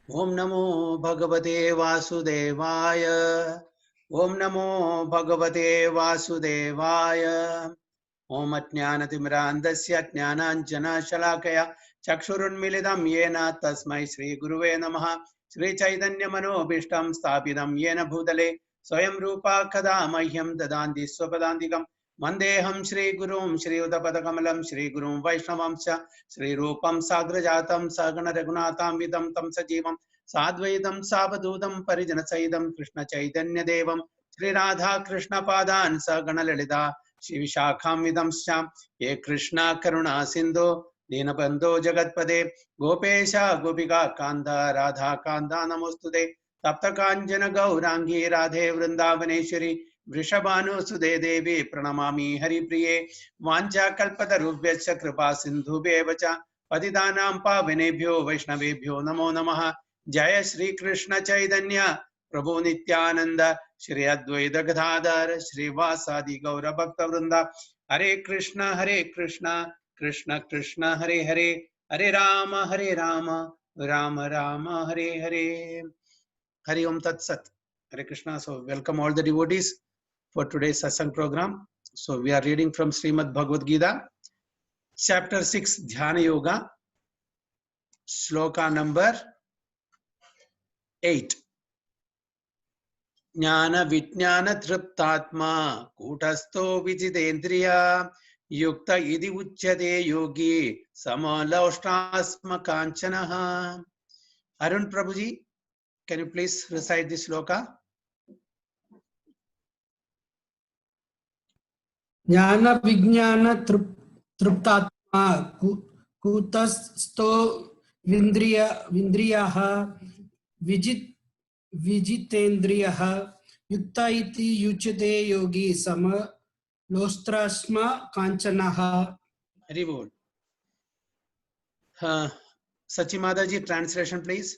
ओम नमो भगवते वासुदेवाय। ओम नमो भगवते वासुदेवाय। ओम अज्ञानतिमिरान्धस्य ज्ञानाञ्जनशलाकया चक्षुरुन्मीलितं येन तस्मै श्रीगुरुवे नमः। श्रीचैतन्यमनोभीष्टं स्थापितं येन भूतले स्वयं रूपा कदा मह्यं ददान्ति स्वपदान्तिकं। वन्देऽहं श्रीगुरुं श्रीयुतपदकमलं श्रीगुरुं वैष्णवंश्च श्रीरूपं साग्रजातं सगण रघुनाथान्वितं तं सजीवं साद्वैतं सावधूतं परिजनसहितं कृष्णचैतन्यदेवं श्रीराधा कृष्णपादान् सगणललिता श्रीविशाखान्वितंश्च ये कृष्णा करुणा सिन्धो दीनबन्धो जगत्पदे गोपेश गोपिका कान्त राधा कान्त नमोस्तुते तप्तकाञ्चन गौरांगी राधे वृन्दावनेश्वरी वृषभानुसुते देवी प्रणमामि हरिप्रिये वाञ्छाकल्पतरुभ्यश्च कृपा सिन्धुभ्येव च पतितानां पावनेभ्यो वैष्णवेभ्यो नमो नमः। जय श्री कृष्ण चैतन्य प्रभु नित्यानंद श्री अद्वैत गदाधर श्रीवासादि गौर भक्त वृंद। Hare Krishna Krishna Krishna Hare Hare, Hare Ram Ram Ram Hare Hare. Hari Om Tat Sat. Hare Krishna. So welcome all the devotees for today's satsang program. So we are reading from Srimad Bhagavad Gita, chapter 6, Dhyana Yoga, shloka number 8. Jnana Vijnana Triptatma Kutasto Vijitendriya Yukta Idi Uchyate Yogi Samalaushtasma Kanchanaha. Arun Prabhuji, can you please recite this shloka? Jnana Vijnana Triptatma Kutasto Vindriyaha Vijitendriyaha Yukta iti Yuchate Yogi Sama Lostrasma Kanchanaha. Very good. Sachimadaji, translation please.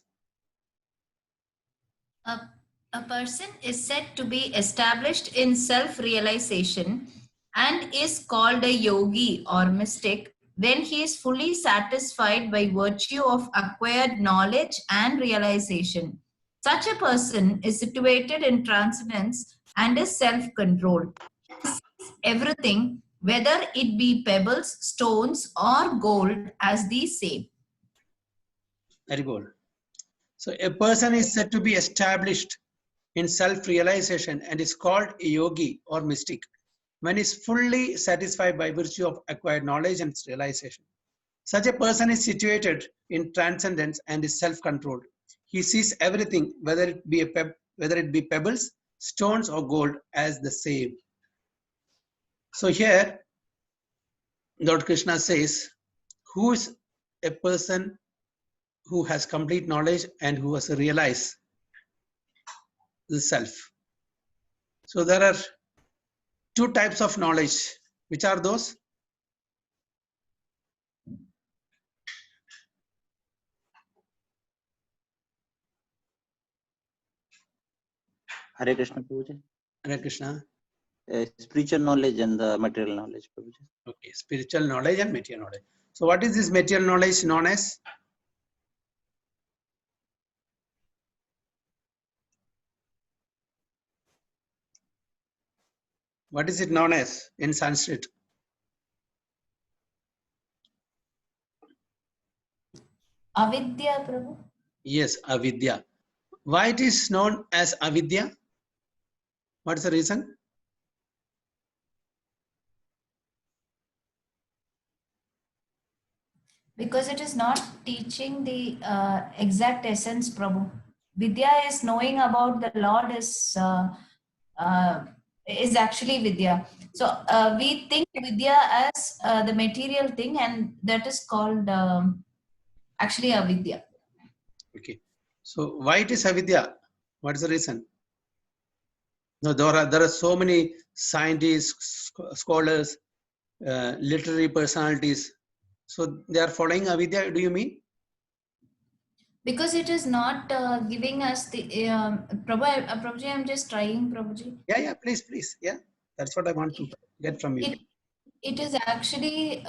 A person is said to be established in self-realization and is called a yogi or mystic when he is fully satisfied by virtue of acquired knowledge and realization. Such a person is situated in transcendence and is self-controlled. He sees everything, whether it be pebbles, stones, or gold, as the same. Very good. So a person is said to be established in self-realization and is called a yogi or mystic when he is fully satisfied by virtue of acquired knowledge and realization. Such a person is situated in transcendence and is self-controlled. He sees everything, whether it be pebbles, stones, or gold, as the same. So here, Lord Krishna says, who is a person who has complete knowledge and who has realized the self? So there are two types of knowledge. Which are those? Hare Krishna, Prabhuji. Hare Krishna. Spiritual knowledge and the material knowledge, Prabhuji. Okay, spiritual knowledge and material knowledge. So what is this material knowledge known as? What is it known as in Sanskrit? Avidya, Prabhu. Yes, avidya. Why it is known as avidya? What is the reason? Because it is not teaching the exact essence, Prabhu. Vidya is knowing about the Lord is actually Vidya. So we think Vidya as the material thing, and that is called actually Avidya. Okay. So why it is avidya? What is the reason? No, there are so many scientists, scholars, literary personalities. So they are following avidya. Do you mean? Because it is not giving us the Prabhuji, I'm just trying, Prabhuji. Yeah, please. Yeah, that's what I want to get from you. It is actually,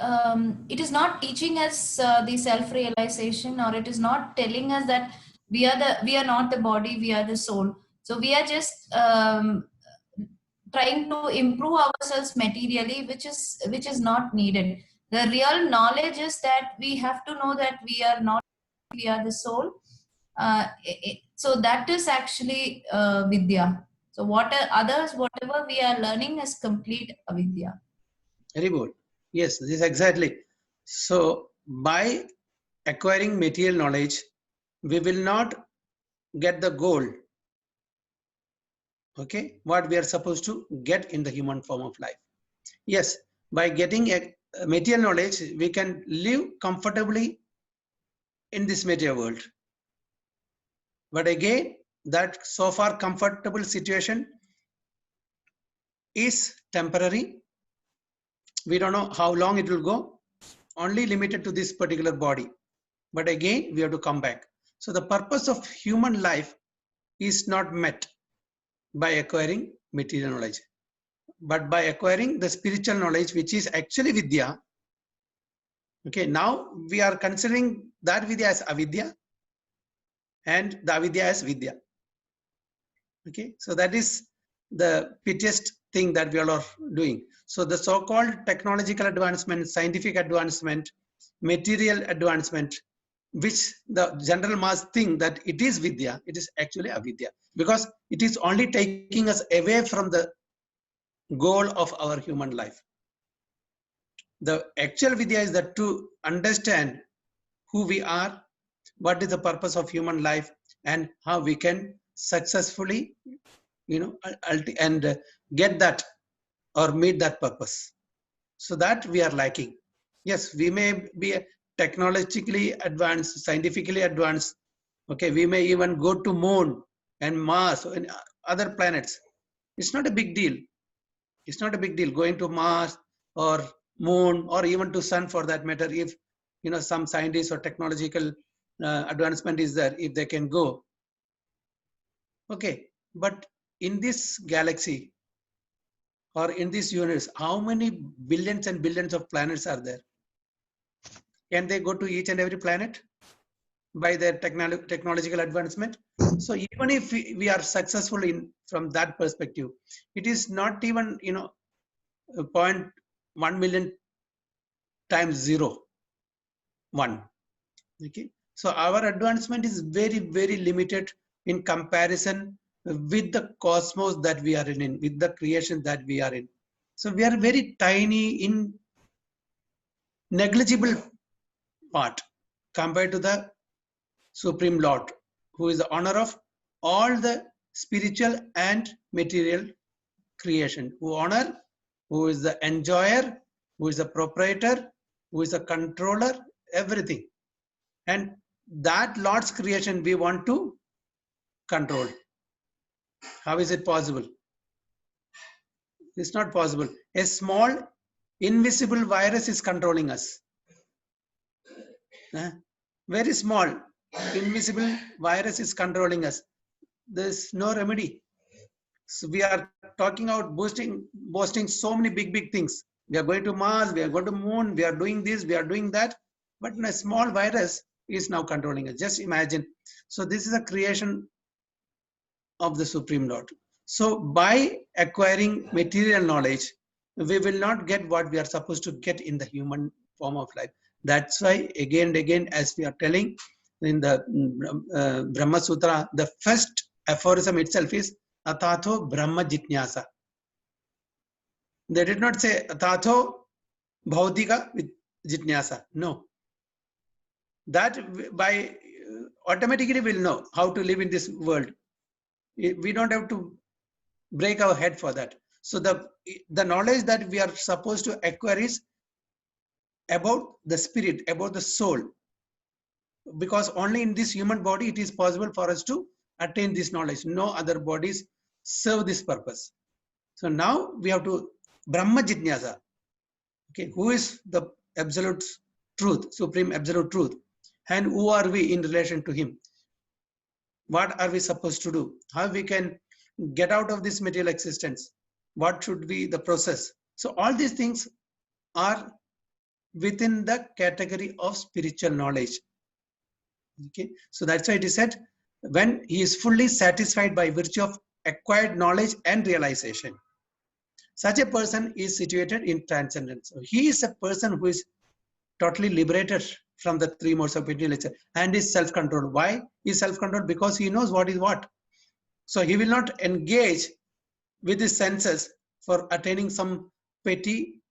it is not teaching us the self-realization, or it is not telling us that we are not the body, we are the soul. So we are just trying to improve ourselves materially, which is not needed. The real knowledge is that we have to know that we are not, we are the soul. So that is actually vidya. So what are others, whatever we are learning is complete avidya. Very good. Yes, this is exactly. So by acquiring material knowledge, we will not get the goal, okay, what we are supposed to get in the human form of life. Yes, by getting a material knowledge, we can live comfortably in this material world. But again, that so far comfortable situation is temporary. We don't know how long it will go, only limited to this particular body. But again, we have to come back. So the purpose of human life is not met by acquiring material knowledge, but by acquiring the spiritual knowledge, which is actually vidya. Okay, now we are considering that vidya as avidya and the avidya as vidya. Okay, so that is the piteous thing that we all are doing. So the so-called technological advancement, scientific advancement, material advancement, which the general mass think that it is vidya, it is actually avidya, because it is only taking us away from the goal of our human life. The actual vidya is that to understand who we are, what is the purpose of human life, and how we can successfully, and get that or meet that purpose. So that we are lacking. Yes, we may be technologically advanced, scientifically advanced. Okay, we may even go to moon and Mars and other planets. It's not a big deal. It's not a big deal going to Mars or moon or even to sun for that matter. If some scientists or technological advancement is there, if they can go. Okay, but in this galaxy or in this universe, how many billions and billions of planets are there? Can they go to each and every planet by their technological advancement? So even if we are successful in from that perspective, it is not even 0.1 million times 0.1. Okay, so our advancement is very, very limited in comparison with the cosmos that we are in, with the creation that we are in. So we are very tiny, in negligible part compared to the Supreme Lord, who is the owner of all the spiritual and material creation, who is the enjoyer, who is the proprietor, who is the controller, everything. And that Lord's creation we want to control. How is it possible? It's not possible. A small invisible virus is controlling us. Very small invisible virus is controlling us. There's no remedy. So we are talking about boasting so many big things. We are going to Mars, we are going to moon, we are doing this, we are doing that. But a small virus is now controlling us. Just imagine. So this is a creation of the Supreme Lord. So by acquiring material knowledge, we will not get what we are supposed to get in the human form of life. That's why again and again, as we are telling in the Brahma Sutra, the first aphorism itself is Atatho Brahma Jitnyasa. They did not say Atatho Bhautika with Jitnyasa. No. That by automatically we'll know how to live in this world. We don't have to break our head for that. So the knowledge that we are supposed to acquire is about the spirit, about the soul, because only in this human body it is possible for us to attain this knowledge. No other bodies serve this purpose. So now we have to Brahma Jitnyasa. Okay, who is the absolute truth, supreme absolute truth, and who are we in relation to him? What are we supposed to do? How we can get out of this material existence? What should be the process? So all these things are within the category of spiritual knowledge. Okay, so that's why it is said when he is fully satisfied by virtue of acquired knowledge and realization. Such a person is situated in transcendence. So he is a person who is totally liberated from the three modes of material nature and is self-controlled. Why is self-controlled? Because he knows what is what. So he will not engage with his senses for attaining some petty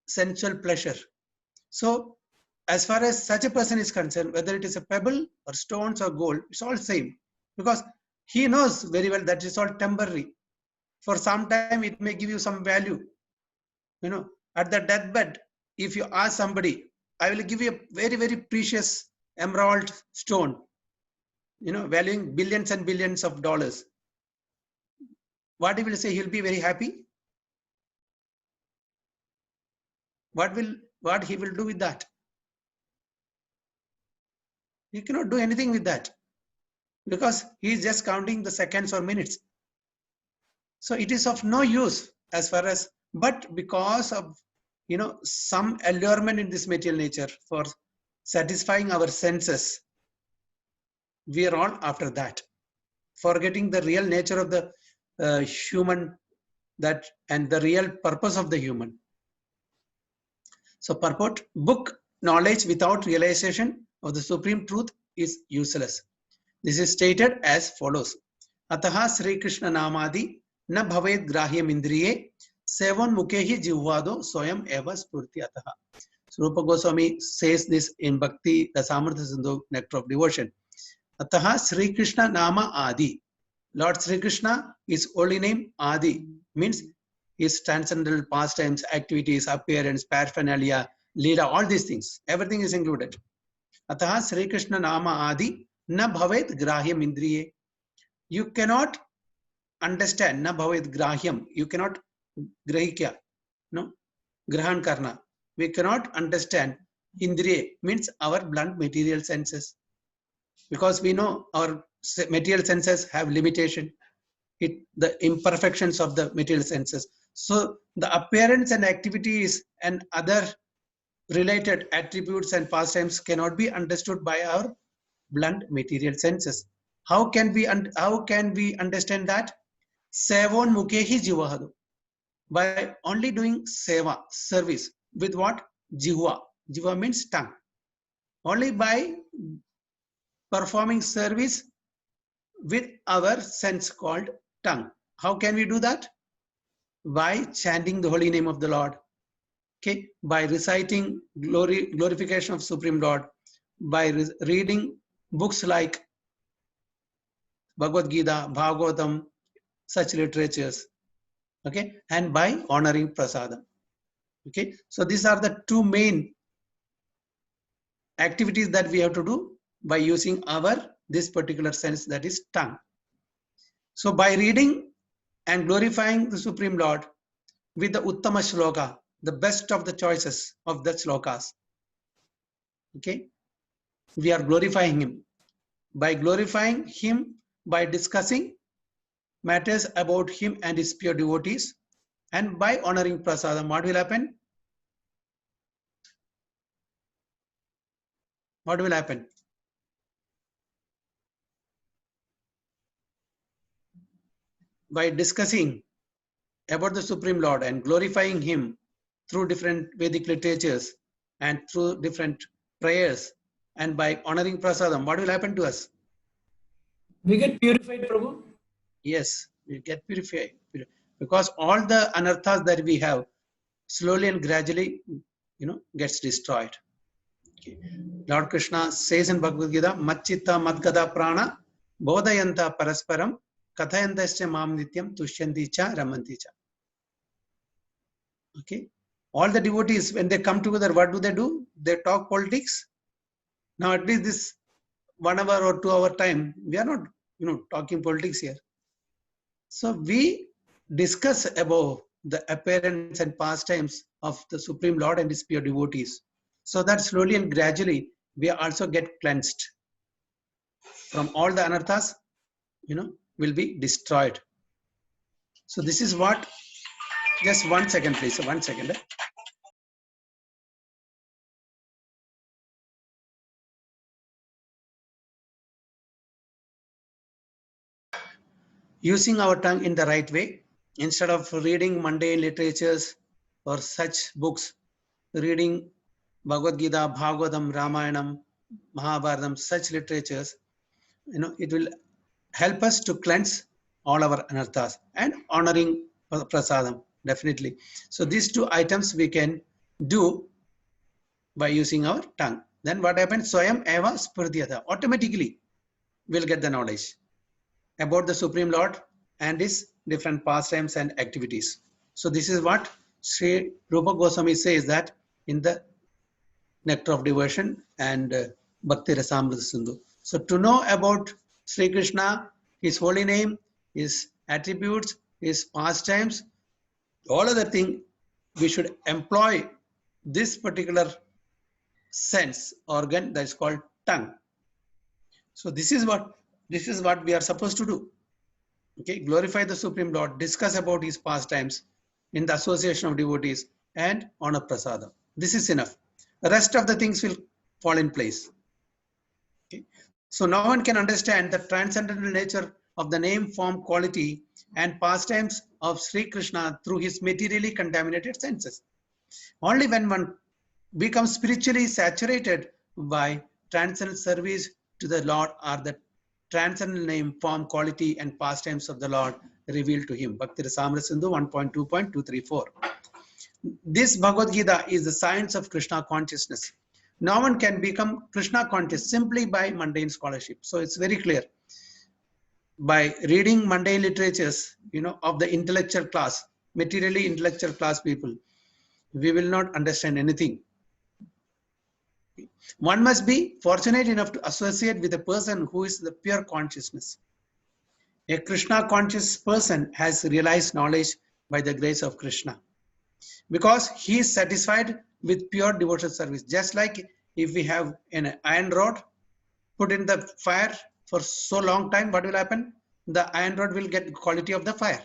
sensual pleasure. So as far as such a person is concerned, whether it is a pebble or stones or gold, it's all same, because he knows very well that it's all temporary. For some time it may give you some value. At the deathbed, if you ask somebody, I will give you a very, very precious emerald stone, valuing billions and billions of dollars, what he will say? He'll be very happy. What he will do with that? He cannot do anything with that, because he is just counting the seconds or minutes. So it is of no use as far as, but because of some allurement in this material nature for satisfying our senses, we are all after that, forgetting the real nature of the human, that and the real purpose of the human. So purport: book knowledge without realization of the supreme truth is useless. This is stated as follows: Ataha Sri Krishna Namadi na bhavet grahyam indriye sevan mukhehi jivvado soyam eva spurti ataha. Rupa Goswami says this in Bhakti Rasamrita Sindhu, Nectar of Devotion. Ataha Sri Krishna Nama Adi. Lord Sri Krishna, his holy name Adi, means his transcendental pastimes, activities, appearance, paraphernalia, leela, all these things, everything is included. Ataha Sri Krishna Nama Adi na bhavet grahyam indriye. You cannot understand, na bhavet grahyam, you cannot grahikya, no, grahan karna. We cannot understand indriye, means our blunt material senses, because we know our material senses have limitation, the imperfections of the material senses. So the appearance and activities and other related attributes and pastimes cannot be understood by our blunt material senses. How can we understand that? Sevon mukehi jivahadu. By only doing seva, service, with what? Jihva. Jihva means tongue. Only by performing service with our sense called tongue. How can we do that? By chanting the holy name of the Lord. Okay, by reciting glorification of Supreme Lord, by reading books like Bhagavad Gita, Bhagavatam, such literatures. Okay, and by honoring prasadam. Okay, so these are the two main activities that we have to do by using this particular sense, that is tongue. So by reading and glorifying the Supreme Lord with the Uttama Shloka, the best of the choices of the shlokas, okay, we are glorifying him. By glorifying him, by discussing matters about him and his pure devotees, and by honoring prasadam, what will happen? What will happen? By discussing about the Supreme Lord and glorifying him through different Vedic literatures and through different prayers, and by honoring prasadam, what will happen to us? We get purified, Prabhu. Yes, we get purified, because all the anarthas that we have slowly and gradually, gets destroyed. Okay. Lord Krishna says in Bhagavad Gita, Machchitta Madgada Prana Bodhayanta Parasparam Kathayantasya Mam Nityam Tushyanti Cha Ramanti Cha. Okay. All the devotees, when they come together, what do? They talk politics. Now at least this 1 hour or 2 hour time, we are not, talking politics here. So we discuss about the appearance and pastimes of the Supreme Lord and his pure devotees, so that slowly and gradually we also get cleansed from all the anarthas, will be destroyed. So this is what, just 1 second please, 1 second. using our tongue in the right way, instead of reading mundane literatures or such books, reading Bhagavad Gita, Bhagavatam, Ramayanam, Mahabharatam, such literatures, it will help us to cleanse all our anarthas and honoring prasadam, definitely. So these two items we can do by using our tongue. Then what happens? Swayam eva spurdhyata. Automatically we'll get the knowledge about the Supreme Lord and his different pastimes and activities. So this is what Sri Rupa Goswami says that in the Nectar of Devotion and Bhakti Rasamrita Sindhu. So to know about Sri Krishna, his holy name, his attributes, his pastimes, all other things, we should employ this particular sense organ that is called tongue. So this is what we are supposed to do. Okay, glorify the Supreme Lord, discuss about his pastimes in the association of devotees, and honor prasadam. This is enough. The rest of the things will fall in place. Okay. So no one can understand the transcendental nature of the name, form, quality, and pastimes of Sri Krishna through his materially contaminated senses. Only when one becomes spiritually saturated by transcendental service to the Lord are the transcendental name, form, quality, and pastimes of the Lord revealed to him. Bhakti Rasamrita Sindhu 1.2.234. This Bhagavad Gita is the science of Krishna consciousness. No one can become Krishna conscious simply by mundane scholarship. So it's very clear. By reading mundane literatures, of the intellectual class, materially intellectual class people, we will not understand anything. One must be fortunate enough to associate with a person who is the pure consciousness. A Krishna conscious person has realized knowledge by the grace of Krishna, because he is satisfied with pure devotional service. Just like if we have an iron rod put in the fire for so long time, what will happen? The iron rod will get quality of the fire.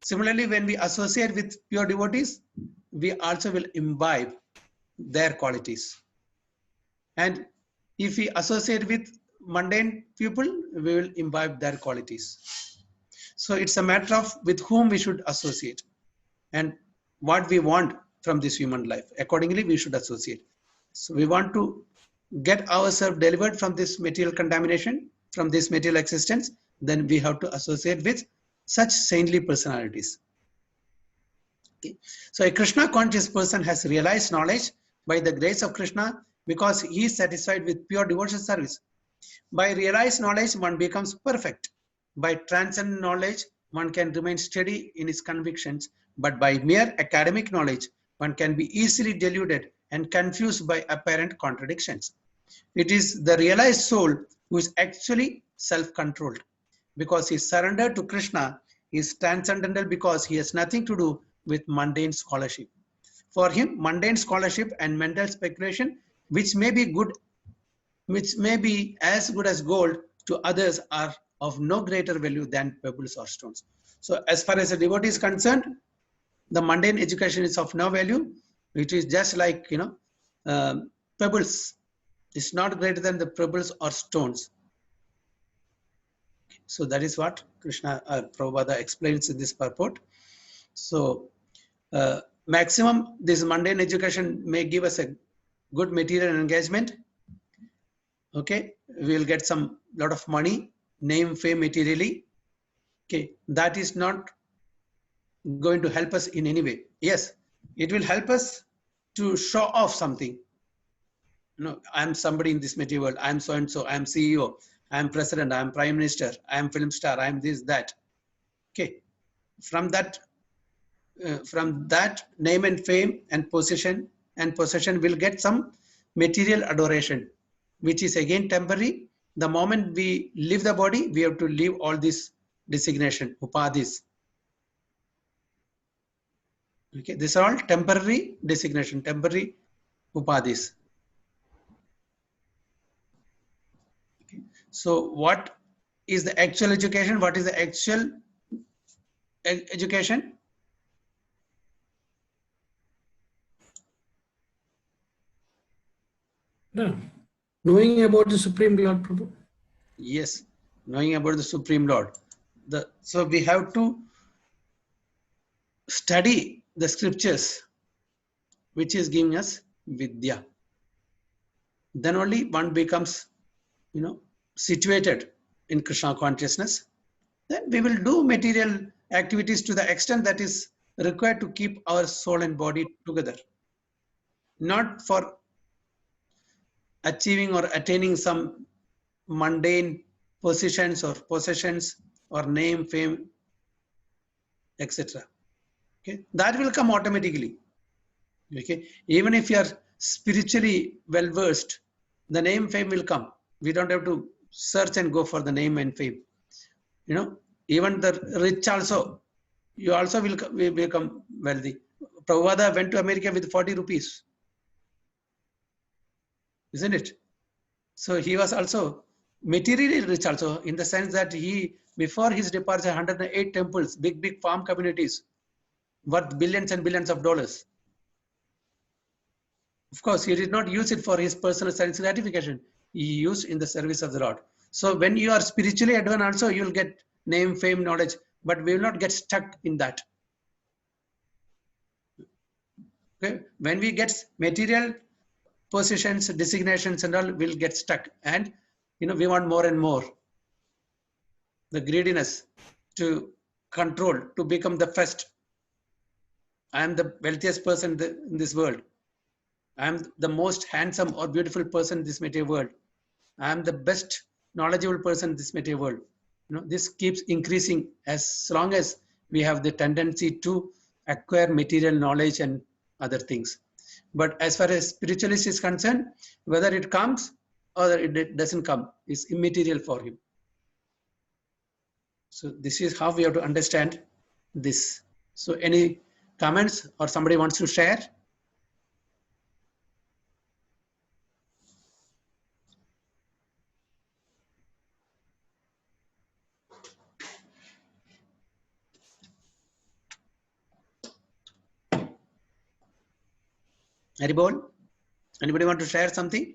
Similarly, when we associate with pure devotees, we also will imbibe their qualities. And if we associate with mundane people, we will imbibe their qualities. So it's a matter of with whom we should associate and what we want from this human life. Accordingly, we should associate. So we want to get ourselves delivered from this material contamination, from this material existence, then we have to associate with such saintly personalities. Okay. So a Krishna conscious person has realized knowledge by the grace of Krishna because he is satisfied with pure devotional service. By realized knowledge, one becomes perfect. By transcendent knowledge, one can remain steady in his convictions, but by mere academic knowledge, one can be easily deluded and confused by apparent contradictions. It is the realized soul who is actually self-controlled. Because he surrendered to Krishna, he is transcendental because he has nothing to do with mundane scholarship. For him, mundane scholarship and mental speculation, which may be as good as gold to others, are of no greater value than pebbles or stones. So as far as a devotee is concerned, the mundane education is of no value. It is just like, pebbles. It's not greater than the pebbles or stones. So that is what Krishna Prabhupada explains in this purport. So maximum this mundane education may give us a good material engagement. Okay, we will get some lot of money, name, fame materially. Okay, that is not going to help us in any way. Yes, it will help us to show off something. I'm somebody in this material world. I'm so and so. I'm CEO. I'm president. I'm prime minister. I'm film star. I'm this, that. Okay, from that name and fame and possession will get some material adoration, which is again temporary. The moment we leave the body, we have to leave all this designation, upadhis. Okay, these are all temporary designation, temporary upadhis. Okay. So what is the actual education? What is the actual education? No. Knowing about the Supreme Lord, Prabhu. Yes, knowing about the Supreme Lord. So we have to study the scriptures, which is giving us vidya. Then only one becomes, situated in Krishna consciousness. Then we will do material activities to the extent that is required to keep our soul and body together. Not for achieving or attaining some mundane positions or possessions or name, fame, etc. Okay, that will come automatically. Okay, even if you are spiritually well versed, the name, fame will come. We don't have to search and go for the name and fame. Even the rich also, you also will become wealthy. Prabhupada went to America with 40 rupees, isn't it? So he was also materially rich also, in the sense that he, before his departure, 108 temples, big farm communities, worth billions and billions of dollars. Of course, he did not use it for his personal sense gratification. He used in the service of the Lord. So when you are spiritually advanced also, you will get name, fame, knowledge, but we will not get stuck in that. Okay? When we get material positions, designations and all, we'll get stuck. And, we want more and more. The greediness to control, to become the first. I am the wealthiest person in this world. I am the most handsome or beautiful person in this material world. I am the best knowledgeable person in this material world. This keeps increasing as long as we have the tendency to acquire material knowledge and other things. But as far as spiritualist is concerned, whether it comes or it doesn't come is immaterial for him. So this is how we have to understand this. So any comments or somebody wants to share? Haribol, anybody want to share something?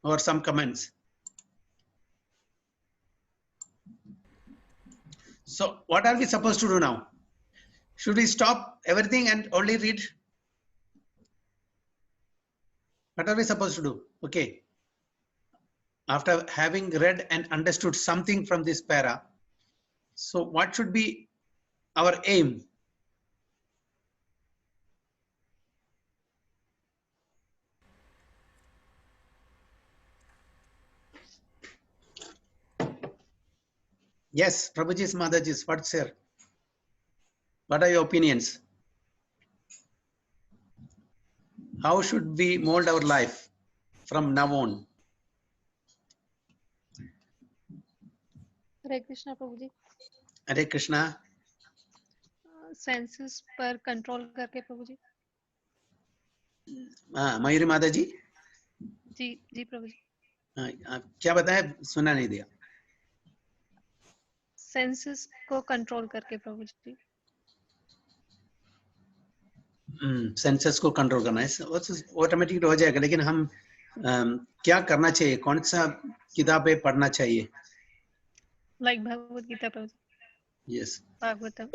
Or some comments? So what are we supposed to do now? Should we stop everything and only read? What are we supposed to do? Okay. After having read and understood something from this para, so what should be our aim? Yes, Prabhuji's, Mataji's, what are your opinions? How should we mold our life from now on? Hare Krishna प्रभु जी। Hare Krishna. Senses पर control करके प्रभु जी। मयूरी माता जी। जी जी प्रभु जी। क्या बताया, सुना नहीं दिया। सेंसेस को कंट्रोल करके प्रभु जी। सेंसेस को कंट्रोल करना है, ऑटोमेटिक हो जाएगा, लेकिन हम क्या करना चाहिए, कौन सा किताबें पढ़ना चाहिए? लाइक भगवद गीता प्रभु जी। यस, भागवतम।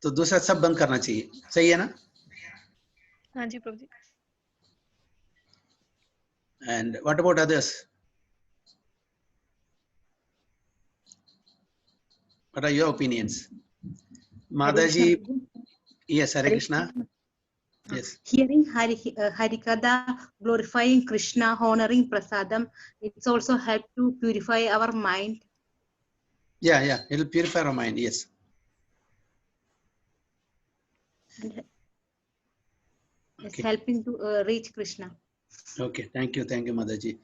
तो दूसरा सब बंद करना चाहिए, सही है ना? हाँ जी प्रभु जी। And what about others? What are your opinions? Mataji, yes, Hare Krishna. Yes. Hearing Harikatha, glorifying Krishna, honoring Prasadam, it's also help to purify our mind. Yeah, it will purify our mind, yes. And it's helping to reach Krishna. Okay, thank you, Mataji.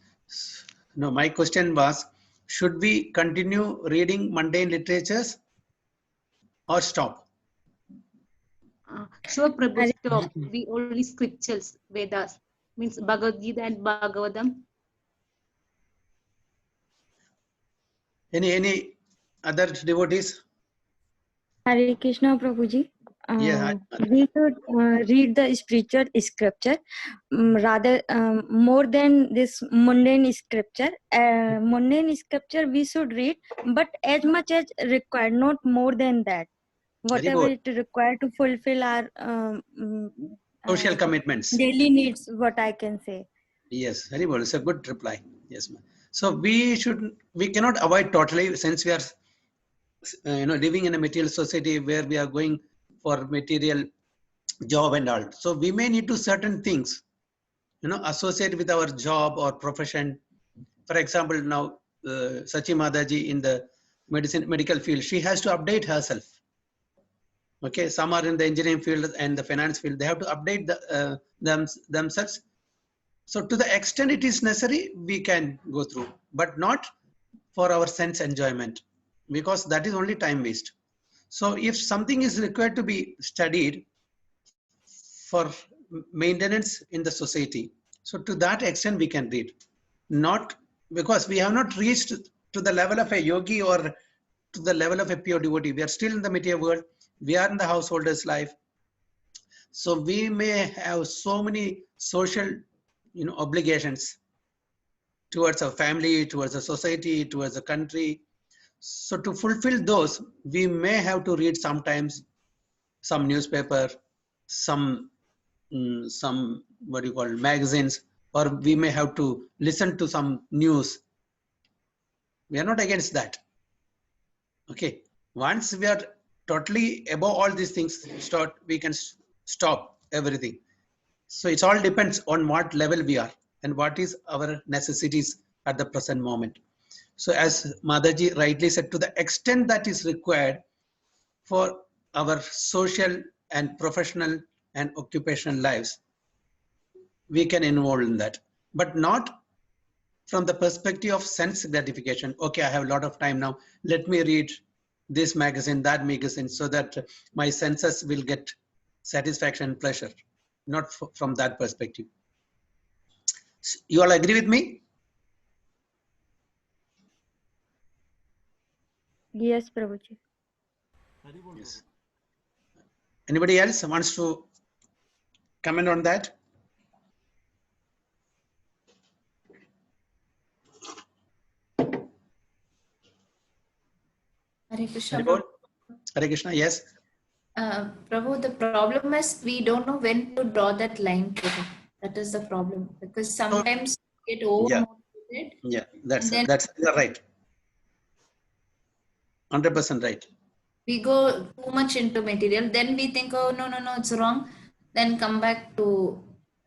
No, my question was, should we continue reading mundane literatures or stop? Sure, Prabhu, stop. We only scriptures, Vedas, means Bhagavad Gita and Bhagavatam. Any other devotees? Hare Krishna, Prabhuji. Yeah, we should read the spiritual scripture rather more than this mundane scripture. Mundane scripture we should read, but as much as required, not more than that. very Whatever good. it required to fulfill our Social commitments. daily needs, what I can say. Yes, very good. It's a good reply. Yes, ma'am. So we cannot avoid totally, since we are living in a material society where we are going for material job and all. So we may need to certain things, associate with our job or profession. For example, now Sachi Mataji in the medical field, she has to update herself. Okay, some are in the engineering field and the finance field. They have to update themselves. So to the extent it is necessary, we can go through, but not for our sense enjoyment, because that is only time waste. So if something is required to be studied for maintenance in the society, so to that extent we can read, not because we have not reached to the level of a yogi or to the level of a pure devotee. We are still in the material world. We are in the householder's life. So we may have so many social, obligations towards our family, towards the society, towards the country. So to fulfill those, we may have to read sometimes some newspaper, some what do you call magazines, or we may have to listen to some news. We are not against that. Okay, once we are totally above all these things, we can stop everything. So it all depends on what level we are and what is our necessities at the present moment. So as Mataji rightly said, to the extent that is required for our social and professional and occupational lives, we can involve in that, but not from the perspective of sense gratification. Okay, I have a lot of time now. Let me read this magazine, that magazine, so that my senses will get satisfaction and pleasure. Not from that perspective. You all agree with me? Yes, Prabhuji. Yes. Anybody else wants to comment on that? Hare Krishna. Hare Krishna, yes. Prabhu, the problem is we don't know when to draw that line. Prabhu. That is the problem, because sometimes we get overmotivated. Yeah, that's you're right. 100% right. We go too much into material, then we think, oh no, it's wrong. Then come back to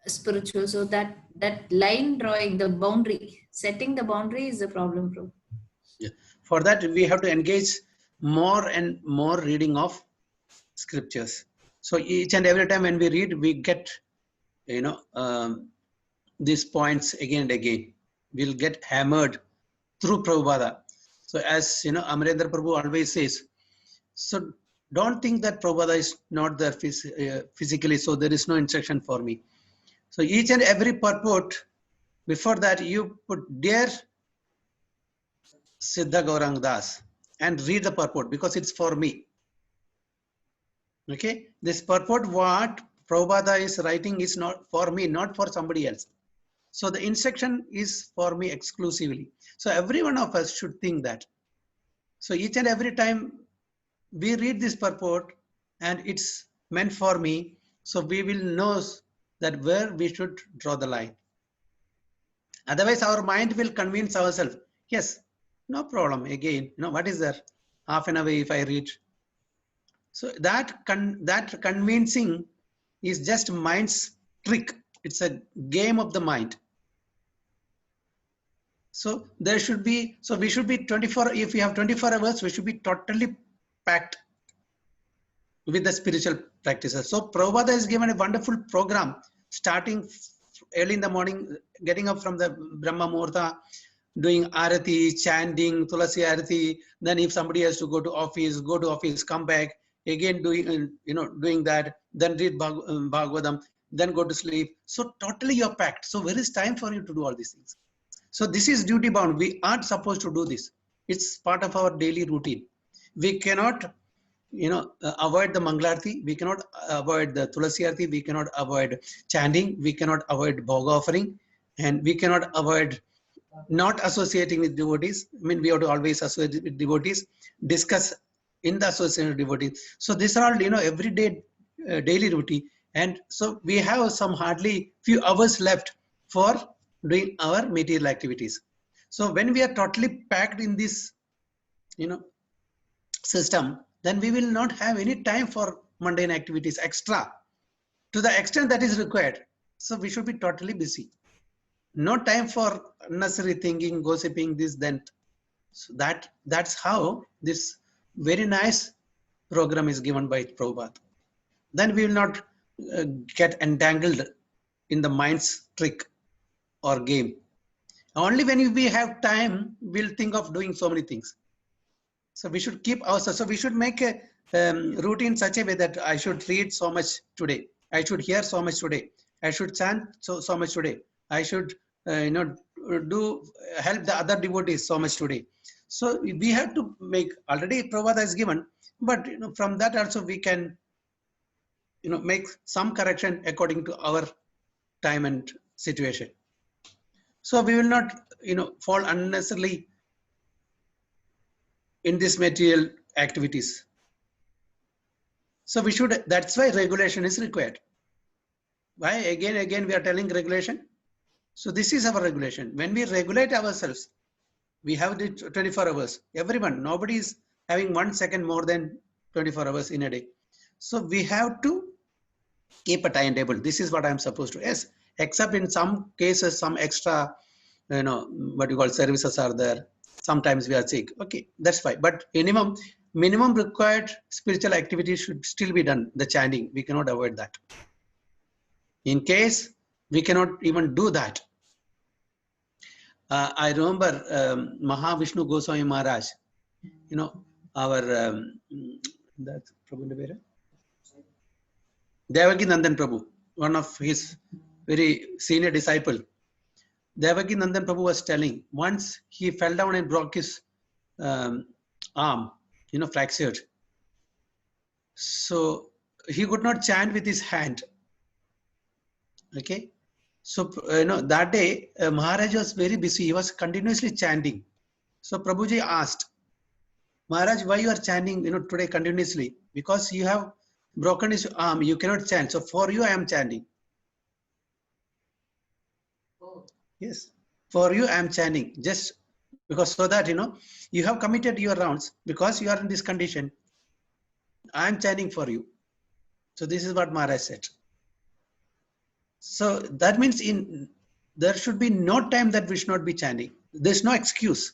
spiritual. So that line drawing, the boundary, setting the boundary is the problem, Prabhu. Yeah. For that, we have to engage more and more reading of scriptures. So each and every time when we read, we get, these points again and again. We'll get hammered through Prabhupada. So as Amarendra Prabhu always says, so don't think that Prabhupada is not there physically, so there is no instruction for me. So each and every purport, before that you put Dear Siddha Gaurang Das and read the purport, because it's for me. Okay, this purport what Prabhupada is writing is not for me, not for somebody else. So the instruction is for me exclusively. So every one of us should think that. So each and every time we read this purport and it's meant for me, so we will know that where we should draw the line. Otherwise our mind will convince ourselves, yes, no problem, again, what is there, half an hour if I read. So that convincing is just mind's trick. It's a game of the mind. So there should be, so we should be 24, if we have 24 hours, we should be totally packed with the spiritual practices. So Prabhupada has given a wonderful program, starting early in the morning, getting up from the Brahma Muhurta, doing Arati, chanting, Tulasi Arati. Then if somebody has to go to office, come back, again doing, doing that, then read Bhagavatam, then go to sleep. So totally you're packed. So where is time for you to do all these things? So this is duty bound. We aren't supposed to do this. It's part of our daily routine. We cannot avoid the Mangalarti, we cannot avoid the Tulasi Arti, we cannot avoid chanting, we cannot avoid Bhoga offering, and we cannot avoid not associating with devotees. I mean, we have to always associate with devotees, discuss in the association with devotees. So these are all, everyday daily routine. And so we have some hardly few hours left for doing our material activities. So when we are totally packed in this, system, then we will not have any time for mundane activities extra to the extent that is required. So we should be totally busy. No time for unnecessary thinking, gossiping, this, then. So that's how this very nice program is given by Prabhupada. Then we will not get entangled in the mind's trick or game. Only when we have time, we'll think of doing so many things. So we should keep ourselves. So we should make a routine such a way that I should read so much today. I should hear so much today. I should chant so much today. I should help the other devotees so much today. So we have to make, already Prabhupada has given, but from that also we can make some correction according to our time and situation. So we will not fall unnecessarily in this material activities. So we should, that's why regulation is required. Why again we are telling regulation? So this is our regulation. When we regulate ourselves, we have the 24 hours. Everyone, nobody is having 1 second more than 24 hours in a day. So we have to keep a timetable. This is what I'm supposed to. Yes, except in some cases, some extra, what you call services are there. Sometimes we are sick. Okay, that's fine. But minimum required spiritual activity should still be done. The chanting, we cannot avoid that. In case we cannot even do that, I remember Mahavishnu Goswami Maharaj. Our that's Prabhu Devaki Nandan Prabhu, one of his very senior disciple. Devaki Nandan Prabhu was telling, once he fell down and broke his arm, fractured. So he could not chant with his hand. Okay. So, that day, Maharaj was very busy. He was continuously chanting. So Prabhuji asked, Maharaj, why you are chanting, today continuously? Because you have broken his arm, you cannot chant. So for you, I am chanting. Yes, for you I am chanting, just because so that you have committed your rounds, because you are in this condition, I am chanting for you. So this is what Maharaj said. So that means there should be no time that we should not be chanting. There's no excuse.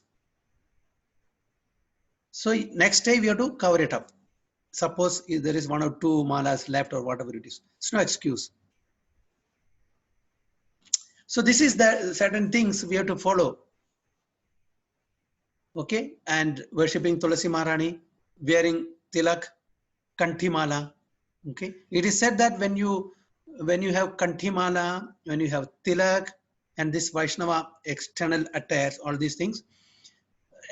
So next day we have to cover it up. Suppose if there is 1 or 2 malas left or whatever it is, it's no excuse. So this is the certain things we have to follow. Okay, and worshipping Tulasi Maharani, wearing tilak, kanthimala. Okay, it is said that when you have kanthimala, when you have tilak, and this Vaishnava external attires, all these things,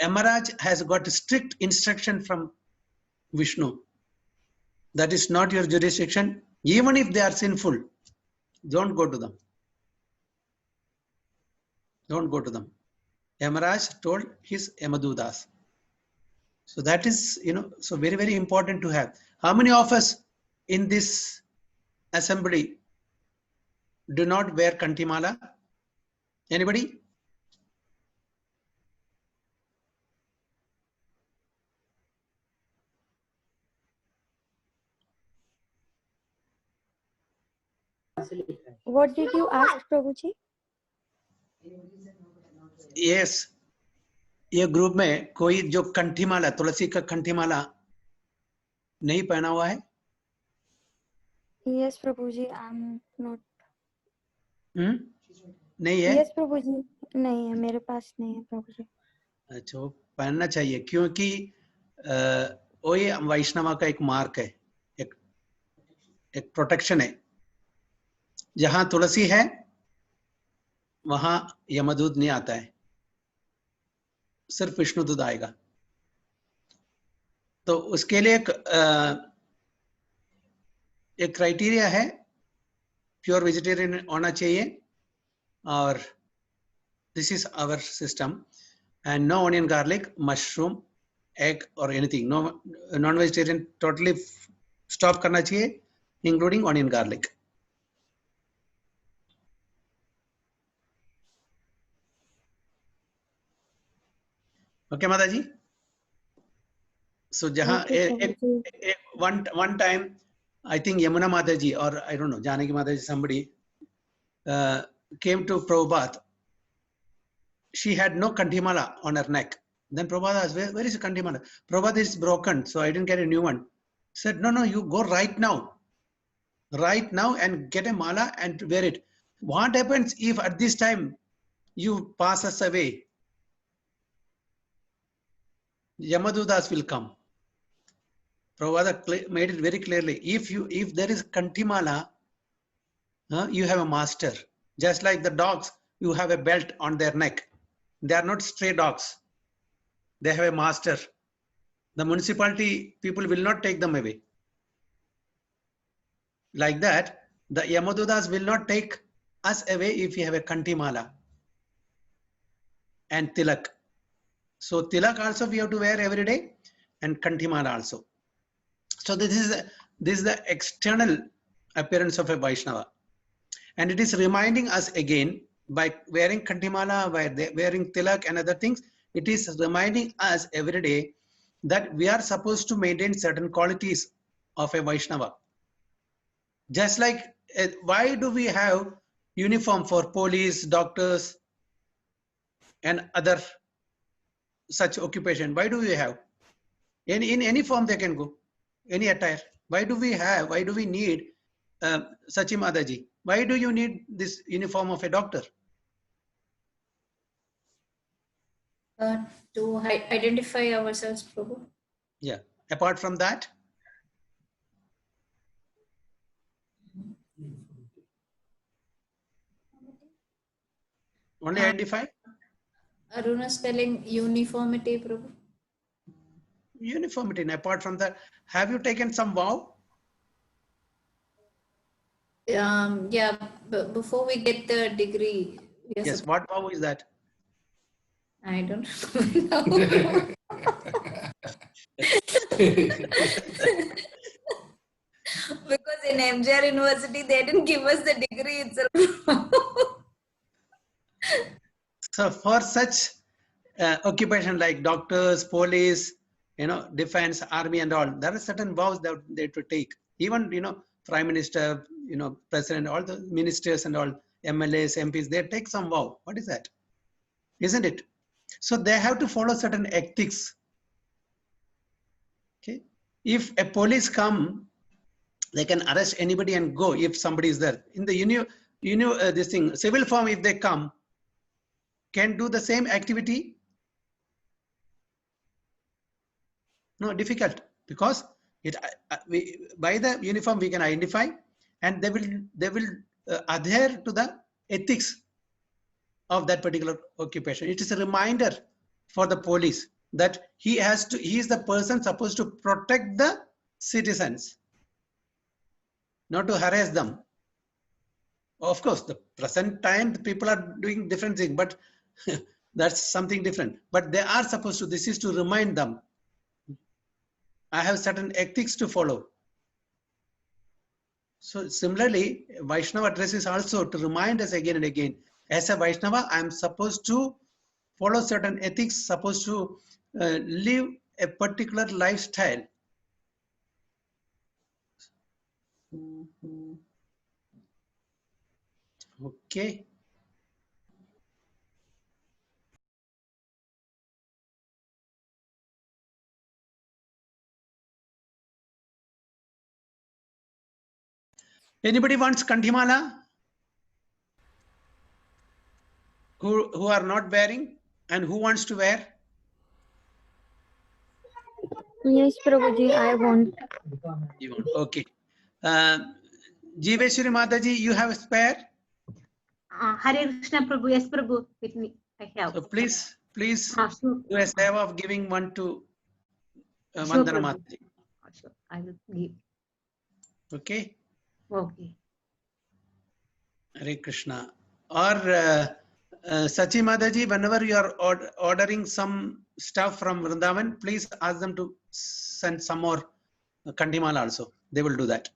Yamaraj has got strict instruction from Vishnu. That is not your jurisdiction. Even if they are sinful, don't go to them. Don't go to them. Yamaraj told his Yamadudas. So that is, so very, very important to have. How many of us in this assembly do not wear kanthimala? Anybody? What did you ask, Prabhuji? Yes. ये group में कोई जो कंठीमाला, तुलसी का कंठीमाला नहीं पहना हुआ है? Yes, Prabhuji, I'm not. नहीं है? Yes, Prabhuji, नहीं है, मेरे पास नहीं है, Prabhuji. अच्छा, पहनना चाहिए क्योंकि वही वैष्णव का एक मार्क है, एक प्रोटेक्शन है. जहां तुलसी है वहां यमदूत नहीं आता है, सिर्फ विष्णुदूत आएगा. तो उसके लिए एक क्राइटेरिया है, प्योर वेजिटेरियन होना चाहिए, और this is our system, and no onion, garlic, mushroom, egg or anything. No non-vegetarian totally stop करना चाहिए, including onion, garlic. Okay, Mata ji. So जहाँ one time I think Yamuna Mata ji, or I don't know, Janaki Mata ji, somebody came to Prabhupada. She had no kantimala on her neck. Then Prabhupada asked, where is the kantimala? Prabhupada is broken, so I didn't get a new one. Said, no, you go right now and get a mala and wear it. What happens if at this time you pass us away? Yamadudas will come. Prabhupada made it very clearly. If there is kantimala, you have a master. Just like the dogs, you have a belt on their neck. They are not stray dogs. They have a master. The municipality people will not take them away. Like that, the Yamadudas will not take us away if we have a kantimala and tilak. So tilak also we have to wear every day, and kantimala also. So this is the external appearance of a Vaishnava, and it is reminding us again by wearing kantimala, by wearing tilak and other things. It is reminding us every day that we are supposed to maintain certain qualities of a Vaishnava. Just like, why do we have uniform for police, doctors, and other such occupation? Why do we have? In any form they can go, any attire. Why do we need, Sachi Mataji, why do you need this uniform of a doctor? To identify ourselves, Prabhu. Yeah. Apart from that, only identify. Aruna spelling uniformity, Prabhu. Uniformity. And apart from that, have you taken some vow? Yeah, before we get the degree. Yes. What vow is that? I don't know. Because in MGR University, they didn't give us the degree itself. So for such occupation like doctors, police, defense, army and all, there are certain vows that they have to take. Even, prime minister, president, all the ministers and all, MLAs, MPs, they take some vow. What is that? Isn't it? So they have to follow certain ethics. Okay. If a police come, they can arrest anybody and go if somebody is there. In the this thing, civil form, if they come, can do the same activity? No, difficult, because by the uniform we can identify, and they will adhere to the ethics of that particular occupation. It is a reminder for the police that he is the person supposed to protect the citizens, not to harass them. Of course, the present time the people are doing different things, but that's something different. But they are supposed to, this is to remind them, I have certain ethics to follow. So similarly, Vaishnava address is also to remind us again and again, as a Vaishnava, I am supposed to follow certain ethics, supposed to live a particular lifestyle. Okay. Anybody wants Kanthimala? Who are not wearing, and who wants to wear? Yes, Prabhuji, I want. You want? Okay. Jiveshwari Mataji, you have a spare? Hare Krishna Prabhu, yes Prabhu, with me, I have. So please Sure. do a seva of giving one to Sure, Vandana Prabhu. Mataji. Sure, I will give. Okay. Okay. Hare Krishna. Or Sachi Mataji, whenever you are ordering some stuff from Vrindavan, please ask them to send some more Kandimal also. They will do that.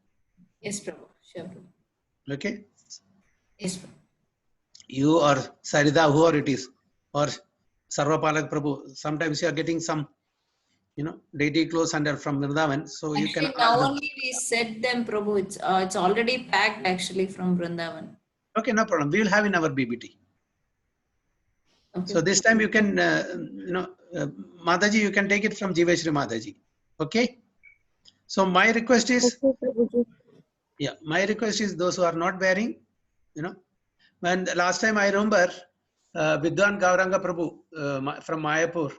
Yes, Prabhu. Sure, Prabhu. Okay. Yes, Prabhu. You or Sarida, whoever it is, or Sarvapalak Prabhu, sometimes you are getting some, deity clothes under from Vrindavan, so you can Actually, ask now them. only we set them, Prabhu. It's already packed actually from Vrindavan. Okay, no problem. We will have in our BBT. Okay. So this time you can, Mataji, you can take it from Jiveshri Mataji. Okay. So my request is, Okay, Prabhuji. yeah, my request is those who are not wearing, when the last time I remember, Vidwan Gauranga Prabhu from Mayapur,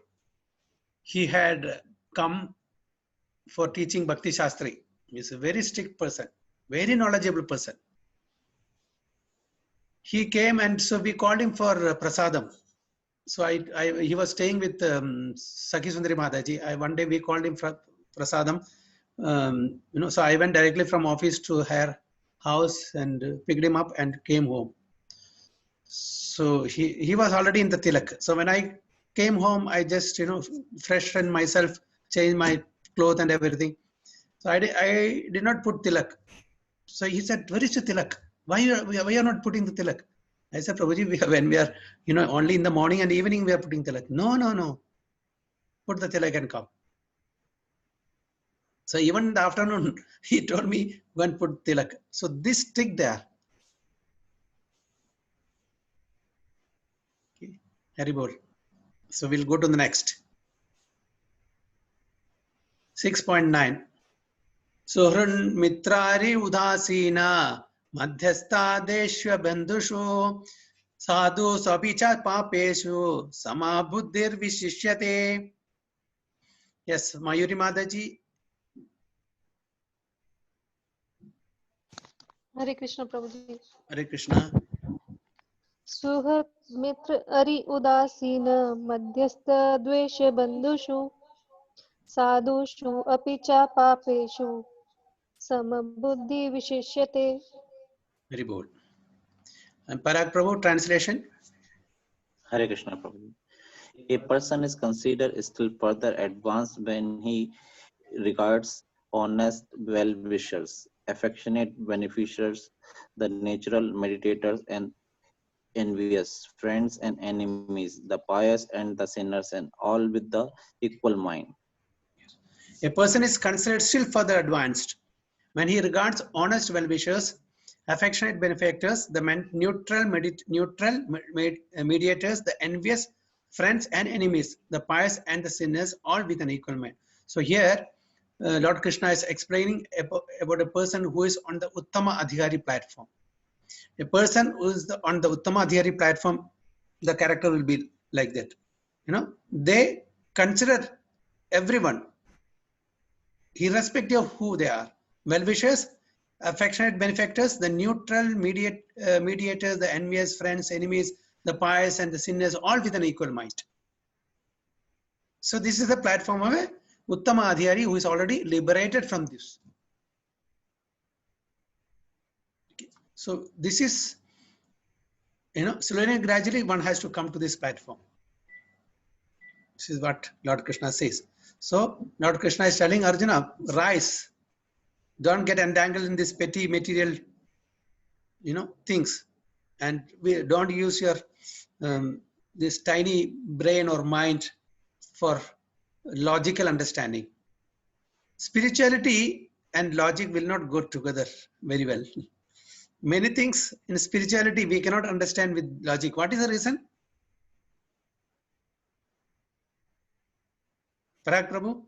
he had come for teaching Bhakti Shastri. He's a very strict person, very knowledgeable person. He came and so we called him for prasadam. So he was staying with Sakhi Sundari Mataji. One day we called him for prasadam. So I went directly from office to her house and picked him up and came home. So he was already in the tilak. So when I came home, I just freshened myself, changed my clothes and everything. So I did not put tilak. So he said, "Where is the tilak? Why you are not putting the tilak?" I said, "Prabhuji, when we are only in the morning and evening we are putting tilak." No. Put the tilak and come. So even in the afternoon, he told me, "Go and put tilak." So this stick there. Okay. Haribol. So we'll go to the next. 6.9. Suhrun mitrari udasina madhyastha deshva bandhushu sadhu sabicha papeshu sama buddhir vishishyate. Yes, Mayuri Mataji. Hare Krishna Prabhuji. Hare Krishna. सुहृत् मित्र अरि उदासीन मध्यस्थ द्वेष बन्धुषु साधुषु अपि च पापेषु समबुद्धि विशिष्यते. Very bold. And Parag Prabhu, translation. Hare Krishna Prabhu. A person is considered still further advanced when he regards honest well-wishers, affectionate beneficiaries, the natural meditators and envious, friends and enemies, the pious and the sinners, and all with the equal mind. A person is considered still further advanced when he regards honest well-wishers, affectionate benefactors, the neutral mediators, the envious, friends and enemies, the pious and the sinners, all with an equal mind. So here, Lord Krishna is explaining about a person who is on the Uttama Adhikari platform. A person who is on the Uttama Adhikari platform, the character will be like that. They consider everyone, irrespective of who they are, well-wishers, affectionate benefactors, the neutral mediators, the envious, friends, enemies, the pious and the sinners, all with an equal mind. So this is the platform of a Uttama Adhikari who is already liberated from this. Okay. So this is, slowly and gradually one has to come to this platform. This is what Lord Krishna says. So Lord Krishna is telling Arjuna, rise. Don't get entangled in this petty material, things. And we don't use your, this tiny brain or mind for logical understanding. Spirituality and logic will not go together very well. Many things in spirituality we cannot understand with logic. What is the reason? Parag Prabhu?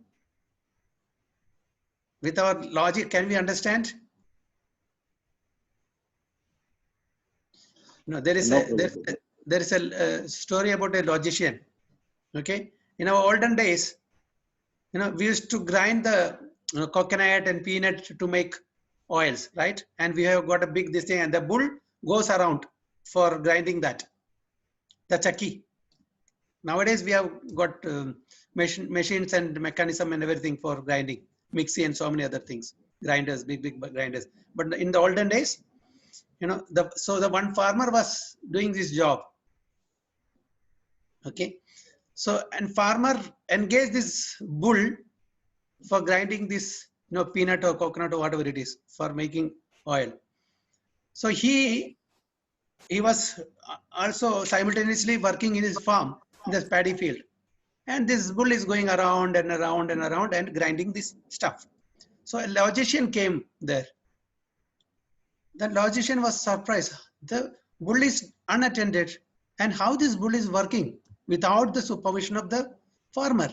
With our logic, can we understand? There is a story about a logician. Okay, in our olden days, we used to grind the coconut and peanut to make oils, right? And we have got a big this thing, and the bull goes around for grinding that. The chakki. Nowadays we have got machines and mechanism and everything for grinding, mixie and so many other things, grinders, big grinders. But in the olden days, you know, so the one farmer was doing this job. Okay, so and farmer engaged this bull for grinding this, you know, peanut or coconut or whatever it is for making oil. So he was also simultaneously working in his farm, in this paddy field. And this bull is going around and around and around and grinding this stuff. So a logician came there. The logician was surprised. The bull is unattended, and how this bull is working without the supervision of the farmer.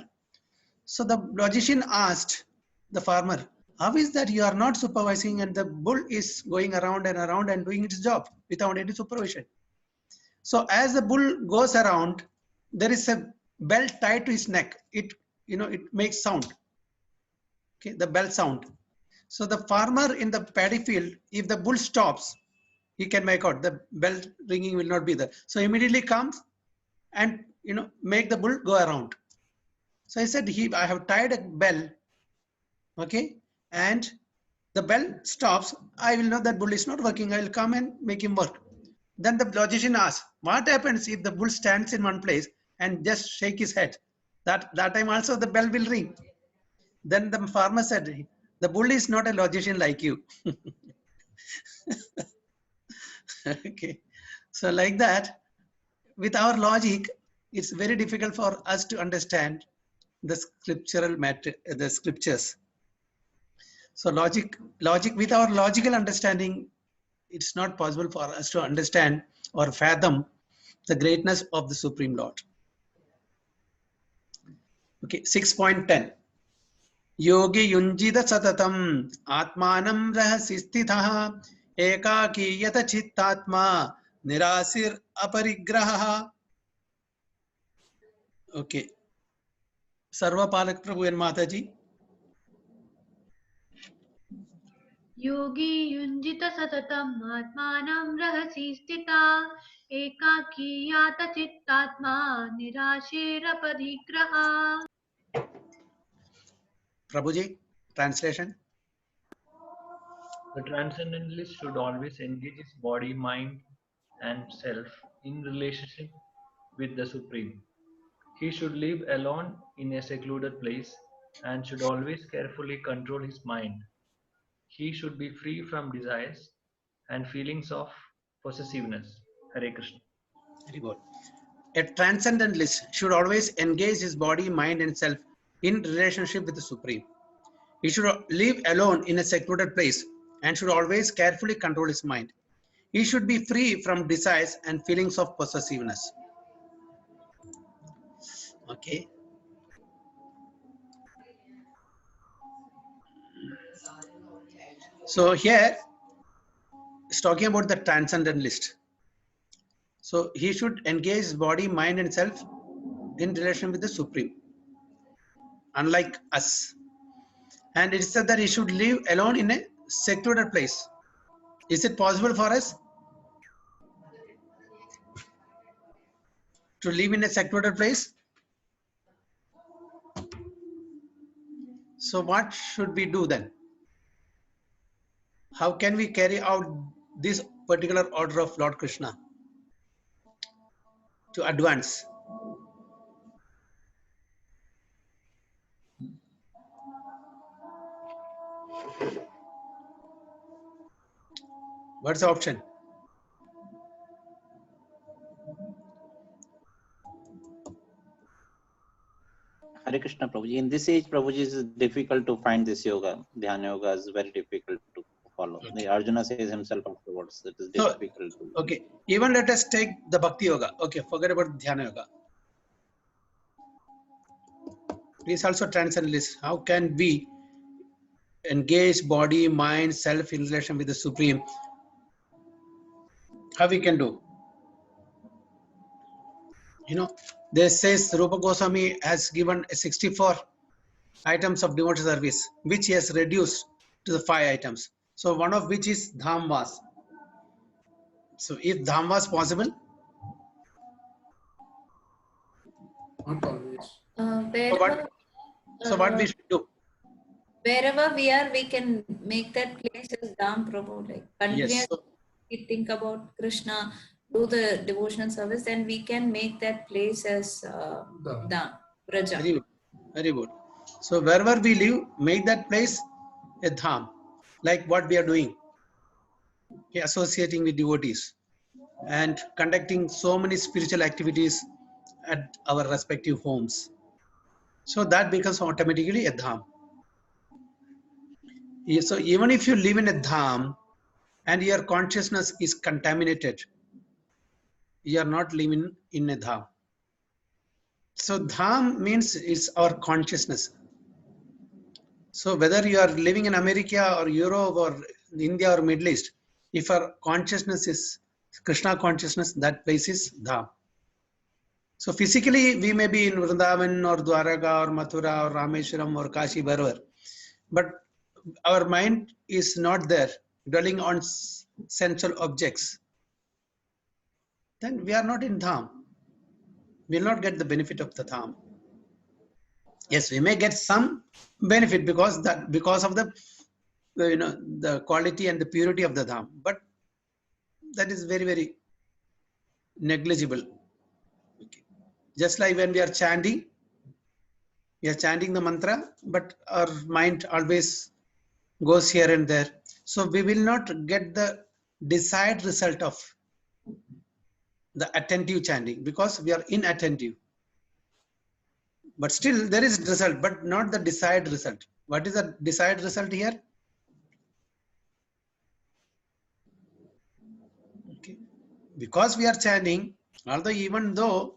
So the logician asked the farmer, how is that you are not supervising and the bull is going around and doing its job without any supervision? So as the bull goes around, there is a bell tied to his neck. It, you know, it makes sound. Okay, the bell sound. So the farmer in the paddy field, if the bull stops, he can make out the bell ringing will not be there. So immediately comes and, you know, make the bull go around. So he said, I have tied a bell, okay, and the bell stops. I will know that bull is not working. I will come and make him work. Then the logician asked, what happens if the bull stands in one place and just shake his head? That time also the bell will ring. Then the farmer said, the bull is not a logician like you. Okay, so like that, with our logic, it's very difficult for us to understand the scriptural matter, the scriptures. So logic with our logical understanding, it's not possible for us to understand or fathom the greatness of the Supreme Lord. Okay, 6.10. Yogi yunjida satatam atmanam rahasistitha ekaki yata chittatma nirasir aparigraha. Okay. Sarva Palak Prabhu and Mataji. योगी युञ्जित सततम् आत्मानं रहसि स्थिता एकाकी यात चित्तात्मा निराशेरपरिग्रहा. Prabhuji, translation. The transcendentalist should always engage his body, mind, and self in relationship with the Supreme. He should live alone in a secluded place and should always carefully control his mind. He should be free from desires and feelings of possessiveness. Hare Krishna. Very good. A transcendentalist should always engage his body, mind, and self in relationship with the Supreme. He should live alone in a secluded place and should always carefully control his mind. He should be free from desires and feelings of possessiveness. Okay. So here it's talking about the transcendentalist. So he should engage his body, mind, and self in relation with the Supreme, unlike us. And it said that he should live alone in a secluded place. Is it possible for us to live in a secluded place? So what should we do then? How can we carry out this particular order of Lord Krishna to advance? What's the option? Hare Krishna, Prabhuji. In this age, Prabhuji, is difficult to find this yoga. Dhyana yoga is very difficult to follow. Okay. The Arjuna says himself afterwards. It is So, difficult to. okay, even let us take the Bhakti Yoga. Okay, forget about Dhyana Yoga. It is also transcendentalist. How can we engage body, mind, self in relation with the Supreme? How we can do? You know, there says Rupa Goswami has given 64 items of devotional service, which he has reduced to the 5 items. So one of which is Dhamvas. So if Dhamvas possible, Not always. So what we should do? Wherever we are, we can make that place as Dham, Prabhu. Like continuously Yes. So, we think about Krishna, do the devotional service, then we can make that place as Dham, Braja. very good. Very good. So wherever we live, make that place a dham, like what we are doing, okay, associating with devotees and conducting so many spiritual activities at our respective homes. So that becomes automatically a dham. So even if you live in a dham and your consciousness is contaminated, you are not living in a dham. So dham means it's our consciousness. So whether you are living in America or Europe or India or Middle East, if our consciousness is Krishna consciousness, that place is dham. So physically we may be in Vrindavan or Dwaraka or Mathura or Rameshwaram or Kashi, wherever, but our mind is not there, dwelling on sensual objects. Then we are not in dham. We will not get the benefit of the dham. Yes, we may get some benefit because of the the quality and the purity of the dham, but that is very, very negligible. Okay. Just like when we are chanting the mantra, but our mind always goes here and there. So we will not get the desired result of the attentive chanting because we are inattentive. But still there is result, but not the desired result. What is the desired result here? Okay. Because we are chanting, although even though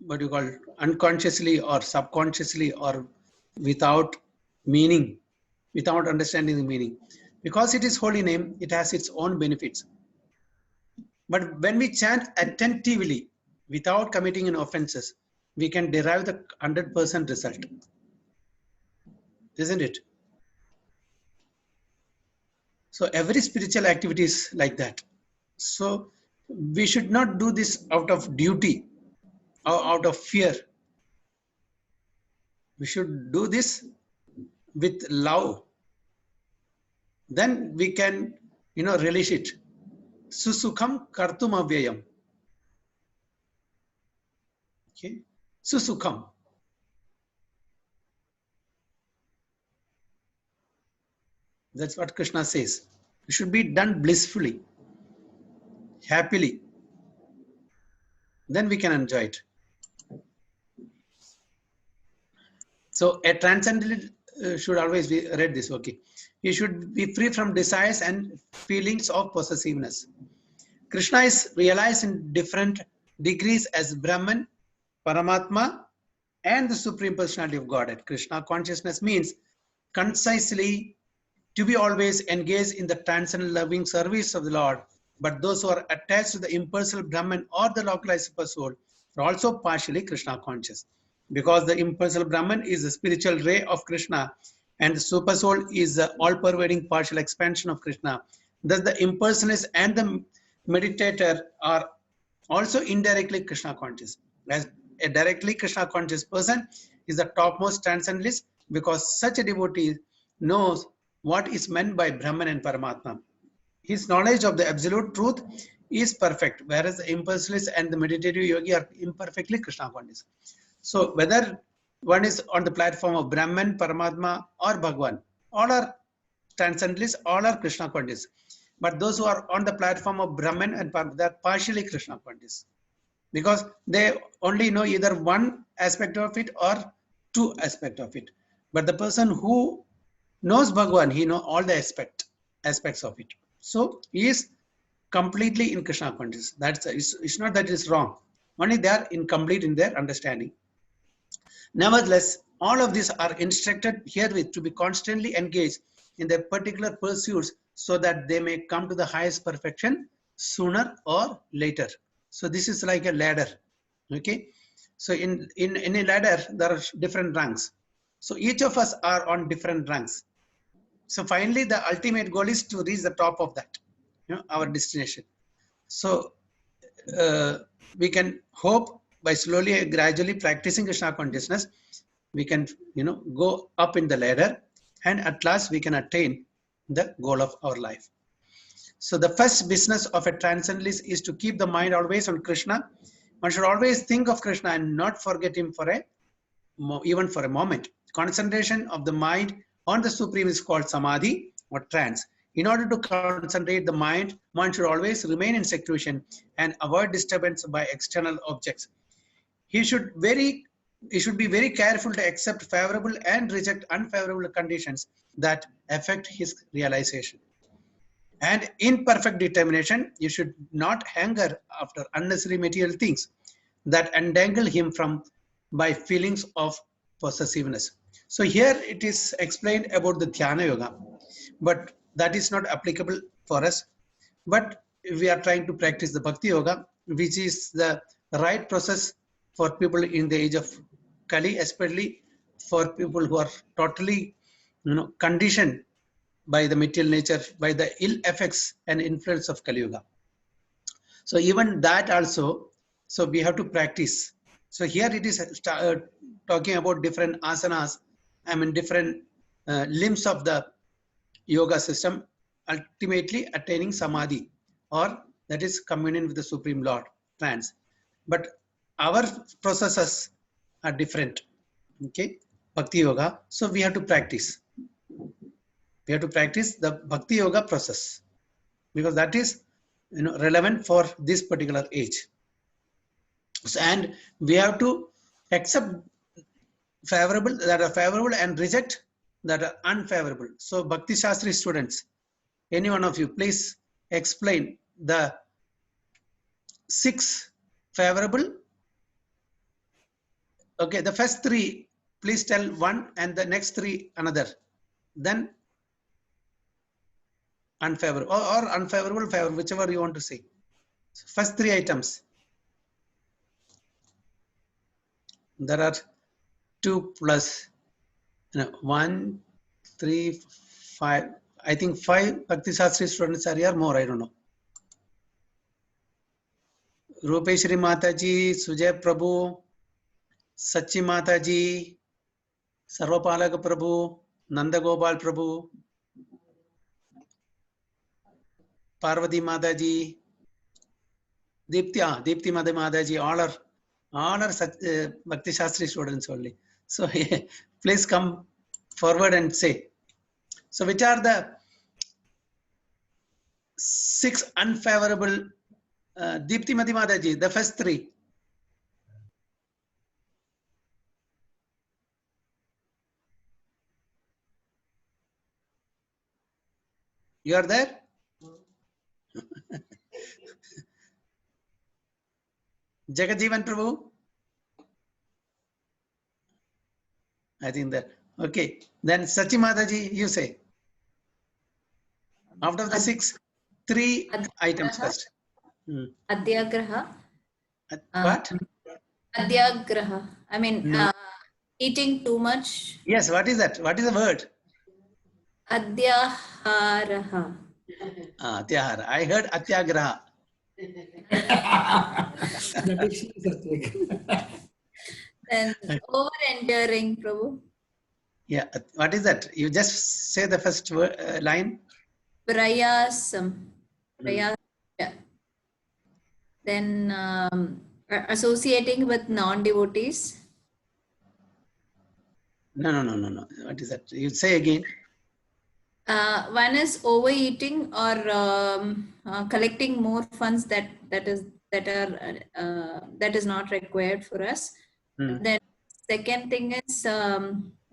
what you call unconsciously or subconsciously or without meaning, without understanding the meaning, because it is holy name, it has its own benefits. But when we chant attentively, without committing any offenses, we can derive the 100% result. Isn't it? So every spiritual activity is like that. So we should not do this out of duty or out of fear. We should do this with love. Then we can, relish it. Susukham kartum avyayam. Okay. Susukham. That's what Krishna says. It should be done blissfully, happily. Then we can enjoy it. So a transcendentalist should always be read this. Okay. He should be free from desires and feelings of possessiveness. Krishna is realized in different degrees as Brahman, Paramatma, and the Supreme Personality of Godhead. Krishna consciousness means concisely to be always engaged in the transcendental loving service of the Lord. But those who are attached to the impersonal Brahman or the localized super soul are also partially Krishna conscious. Because the impersonal Brahman is the spiritual ray of Krishna and the super soul is the all-pervading partial expansion of Krishna. Thus the impersonalist and the meditator are also indirectly Krishna conscious. As a directly Krishna conscious person is the topmost transcendentalist because such a devotee knows what is meant by Brahman and Paramatma. His knowledge of the absolute truth is perfect, whereas the impersonalist and the meditative yogi are imperfectly Krishna conscious. So whether one is on the platform of Brahman, Paramatma or Bhagwan, all are transcendentalists, all are Krishna conscious. But those who are on the platform of Brahman and Paramatma, they are partially Krishna conscious. Because they only know either one aspect of it or two aspects of it. But the person who knows Bhagwan, he knows all the aspects of it. So he is completely in Krishna consciousness. It's not that it's wrong. Only they are incomplete in their understanding. Nevertheless, all of these are instructed herewith to be constantly engaged in their particular pursuits so that they may come to the highest perfection sooner or later. So this is like a ladder. Okay. So in a ladder, there are different ranks. So each of us are on different ranks. So finally, the ultimate goal is to reach the top of that, our destination. So we can hope by slowly and gradually practicing Krishna consciousness, we can, go up in the ladder, and at last we can attain the goal of our life. So the first business of a transcendentalist is to keep the mind always on Krishna. One should always think of Krishna and not forget him for even for a moment. Concentration of the mind on the Supreme is called samadhi or trance. In order to concentrate the mind, one should always remain in seclusion and avoid disturbance by external objects. He should be very careful to accept favorable and reject unfavorable conditions that affect his realization. And in perfect determination, you should not hanker after unnecessary material things that entangle him by feelings of possessiveness. So here it is explained about the Dhyana Yoga, but that is not applicable for us. But we are trying to practice the Bhakti Yoga, which is the right process for people in the age of Kali, especially for people who are totally, conditioned by the material nature, by the ill effects and influence of Kali Yuga. So even that also, so we have to practice. So here it is talking about different asanas, different limbs of the yoga system, ultimately attaining samadhi, or that is communion with the Supreme Lord, trance. But our processes are different, okay? Bhakti Yoga, so we have to practice. We have to practice the Bhakti Yoga process because that is relevant for this particular age. So, and we have to accept favorable that are favorable and reject that are unfavorable. So Bhakti Shastri students, any one of you, please explain the 6 favorable. Okay, the first 3, please tell one and the next 3 another. Then unfavorable or unfavorable, favorable, whichever you want to say. So first 3 items. There are 2 plus 1, 3, 5. I think 5 Bhakti Shastri students are here, more, I don't know. Rupeshri Mataji, Sujay Prabhu, Sachi Mataji, Sarvapalaka Prabhu, Nanda Gopal Prabhu, Parvati Mataji, Deepti Mataji, all are such Bhakti Shastri students only. So please come forward and say. So which are the 6 unfavorable? Deepti Mataji, the first 3. You are there? Jagajeevan Prabhu? I think that. Okay. Then Sachi Mataji, you say. Out of the 6, 3 items first. Adhyagraha. What? Adhyagraha. I mean, eating too much. Yes, what is that? What is the word? Adhyaharaha. Atyahara. I heard Atyagraha. Then over-enduring, Prabhu. Yeah, what is that? You just say the first line. Prayasam. Yeah. Then associating with non-devotees. No. What is that? You say again. One is overeating or collecting more funds that is not required for us. Then second thing is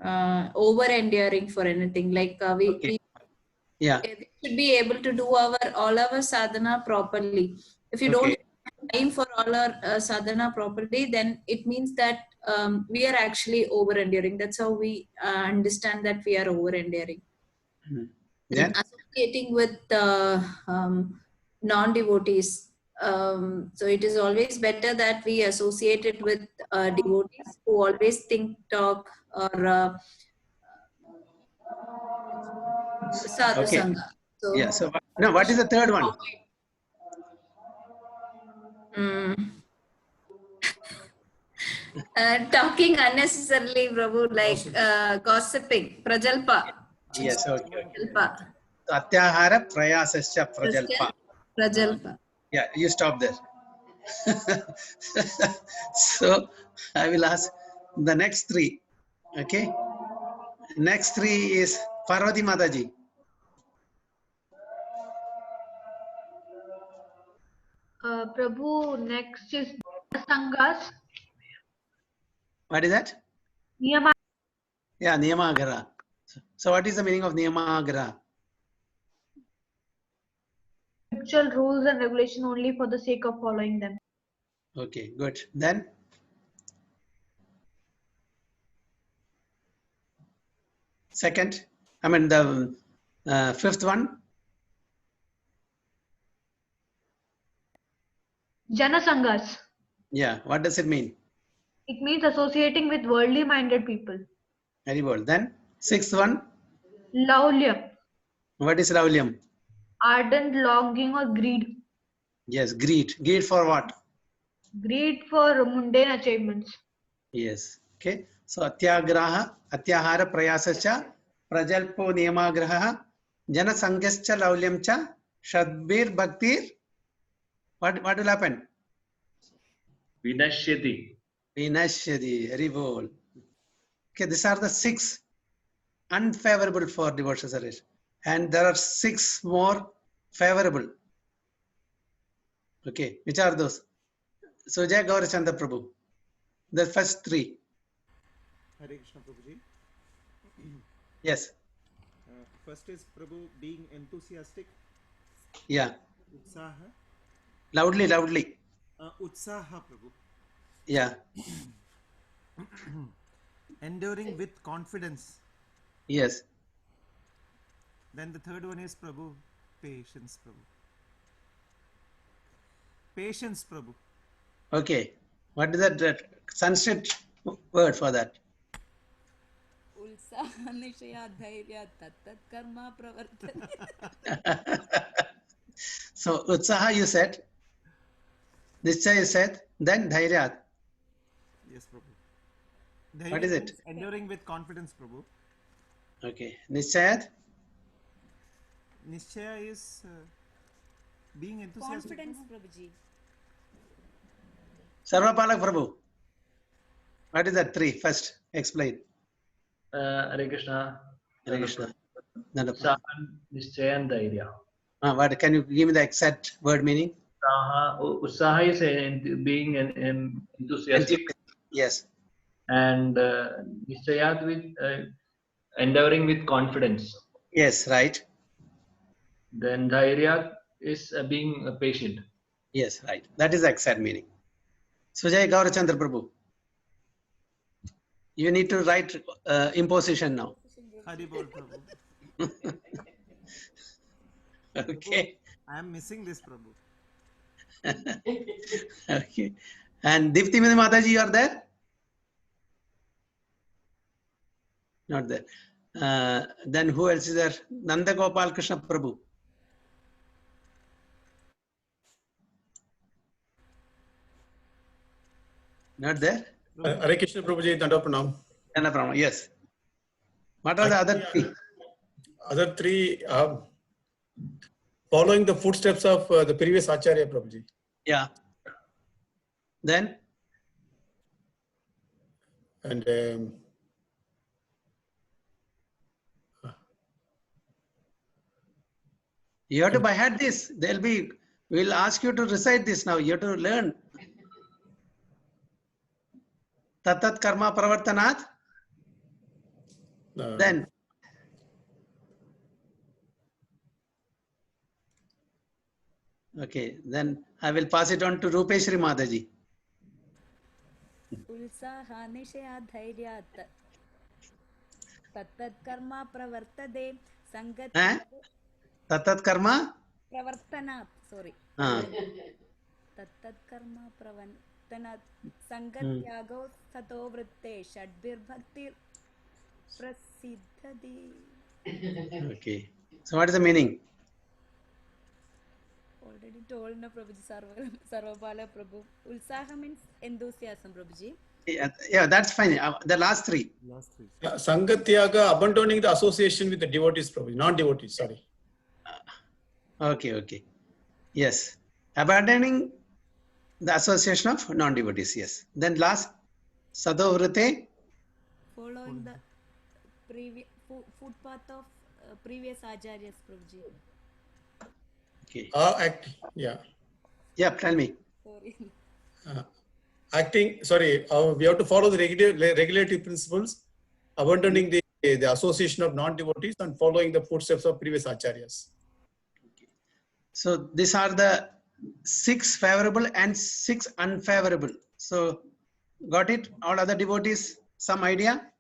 over-enduring for anything, like we should be able to do all our sadhana properly. If you don't have time for all our sadhana properly, then it means that we are actually over-enduring. That's how we understand that we are over-enduring. Then associating with non-devotees. So it is always better that we associate it with devotees who always think, talk, or sadhu sangha. So, yeah. So now, what is the third one? Talking unnecessarily, Prabhu, like gossiping, prajalpa. Yes, okay. Prajalpa. Atyahara prayasascha prajalpa. Prajalpa. Yeah, you stop there. So I will ask the next three. Okay. Next three is Parvati Mataji. Prabhu, next is Sangas. What is that? Niyama. Yeah, Niyamagara. So what is the meaning of Niyamagara? Scriptural rules and regulation only for the sake of following them. Okay, good. Then second, I mean the fifth one. Janasangas. Yeah, what does it mean? It means associating with worldly minded people. Very well. Then sixth one. Laulyam. What is Laulyam? Ardent longing or greed. Yes, greed. Greed for what? Greed for mundane achievements. Yes. Okay. So Atyagraha, Atyahara Prayasascha, Prajalpo Niyamagraha, Jana Sangascha Laulyamcha, Shadbir Bhaktir. What will happen? Vinashyati. Vinashyati. Very well. Okay, these are the 6 unfavorable for devotional service. And there are 6 more favorable. Okay, which are those? Sujay Gaurachandra Prabhu. The first 3. Hare Krishna Prabhuji. Yes. First is Prabhu being enthusiastic. Yeah. Utsaha. Loudly. Utsaha Prabhu. Yeah. Enduring with confidence. Yes. Then the third one is Prabhu, patience Prabhu. Patience Prabhu. Okay. What is that Sanskrit word for that? So Utsaha you said, Nischay you said, then Dhairyat. Yes, Prabhu. What is it? Enduring with confidence, Prabhu. Okay. Nischayat? Nischaya is being enthusiastic. Confidence, Prabhuji. Sarvapalak Prabhu. What is that 3? First, explain. Hare Krishna. Hare Krishna. Utsahan, Nischaya, and Dhairya. What, can you give me the exact word meaning? Utsaha is being enthusiastic. Yes. And Nischayat with endeavoring with confidence. Yes, right. Then Dhairya is being patient. Yes, right. That is the exact meaning. Sujay Gaurachandra Prabhu. You need to write imposition now. Haribol Prabhu. Okay. I am missing this Prabhu. Okay. And Diptimati Mataji, you are there? Not there. Then who else is there? Nanda Gopal Krishna Prabhu. Not there? Hare Krishna Prabhuji, Danda Pranam. Danda Pranam, yes. What are the other 3? Other 3, following the footsteps of the previous Acharya Prabhuji. Yeah. Then? And you have to by heart this. We'll ask you to recite this now. You have to learn. Tatat karma pravartanat. Then. Okay, then I will pass it on to Rupeshri Mataji. Ulsaha nishaya dhairyat tattat karma pravartade sangat Tatat karma pravartanat. Sorry. Tattat karma pravartanat sangat yago sato vritte shadbir bhaktir prasiddhadi. Okay. So what is the meaning? Already told na Prabhuji. Sarvapala Prabhu. Ulsaha means enthusiasm, Prabhuji. Yeah, that's fine. The last three. Last three. Yeah, Sangatyaga, abandoning the association with the devotees, Prabhuji, non-devotees, sorry. Okay. Yes. Abandoning the association of non-devotees. Yes. Then last, Sadovrite. Following the previous footpath of previous acharyas, Prabhuji. Okay. Yeah. Yeah, tell me. Sorry. We have to follow the regulatory principles, abandoning the association of non-devotees and following the footsteps of previous acharyas. So these are the 6 favorable and 6 unfavorable. So got it? All other devotees, some idea?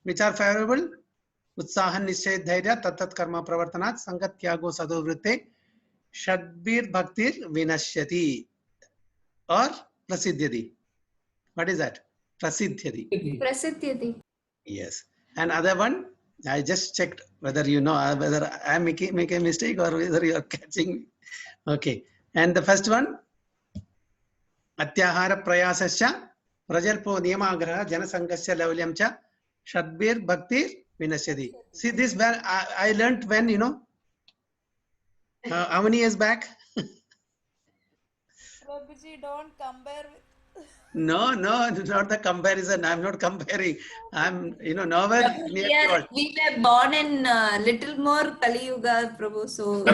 Which are favorable? Utsahan Nishchay Dhairya Tattat Karma Pravartanat Sangat Tyago Sadovritte Shadbir Bhaktir Vinashyati or Prasiddhyati. What is that? Prasiddhyati. Prasiddhyati. Yes. And other one, I just checked whether you know whether I am making a mistake or whether you are catching me. Okay. And the first one, Atyahara Prayasasya Prajalpo Niyamagraha Janasangasya Lavalyamcha Shadbir Bhaktir Vinashyati. See this where I learnt when, you know, how many years back? Prabhuji, don't compare with. No, not the comparison. I'm not comparing. I'm, nowhere near God. We were born in little more Kali Yuga, Prabhu. So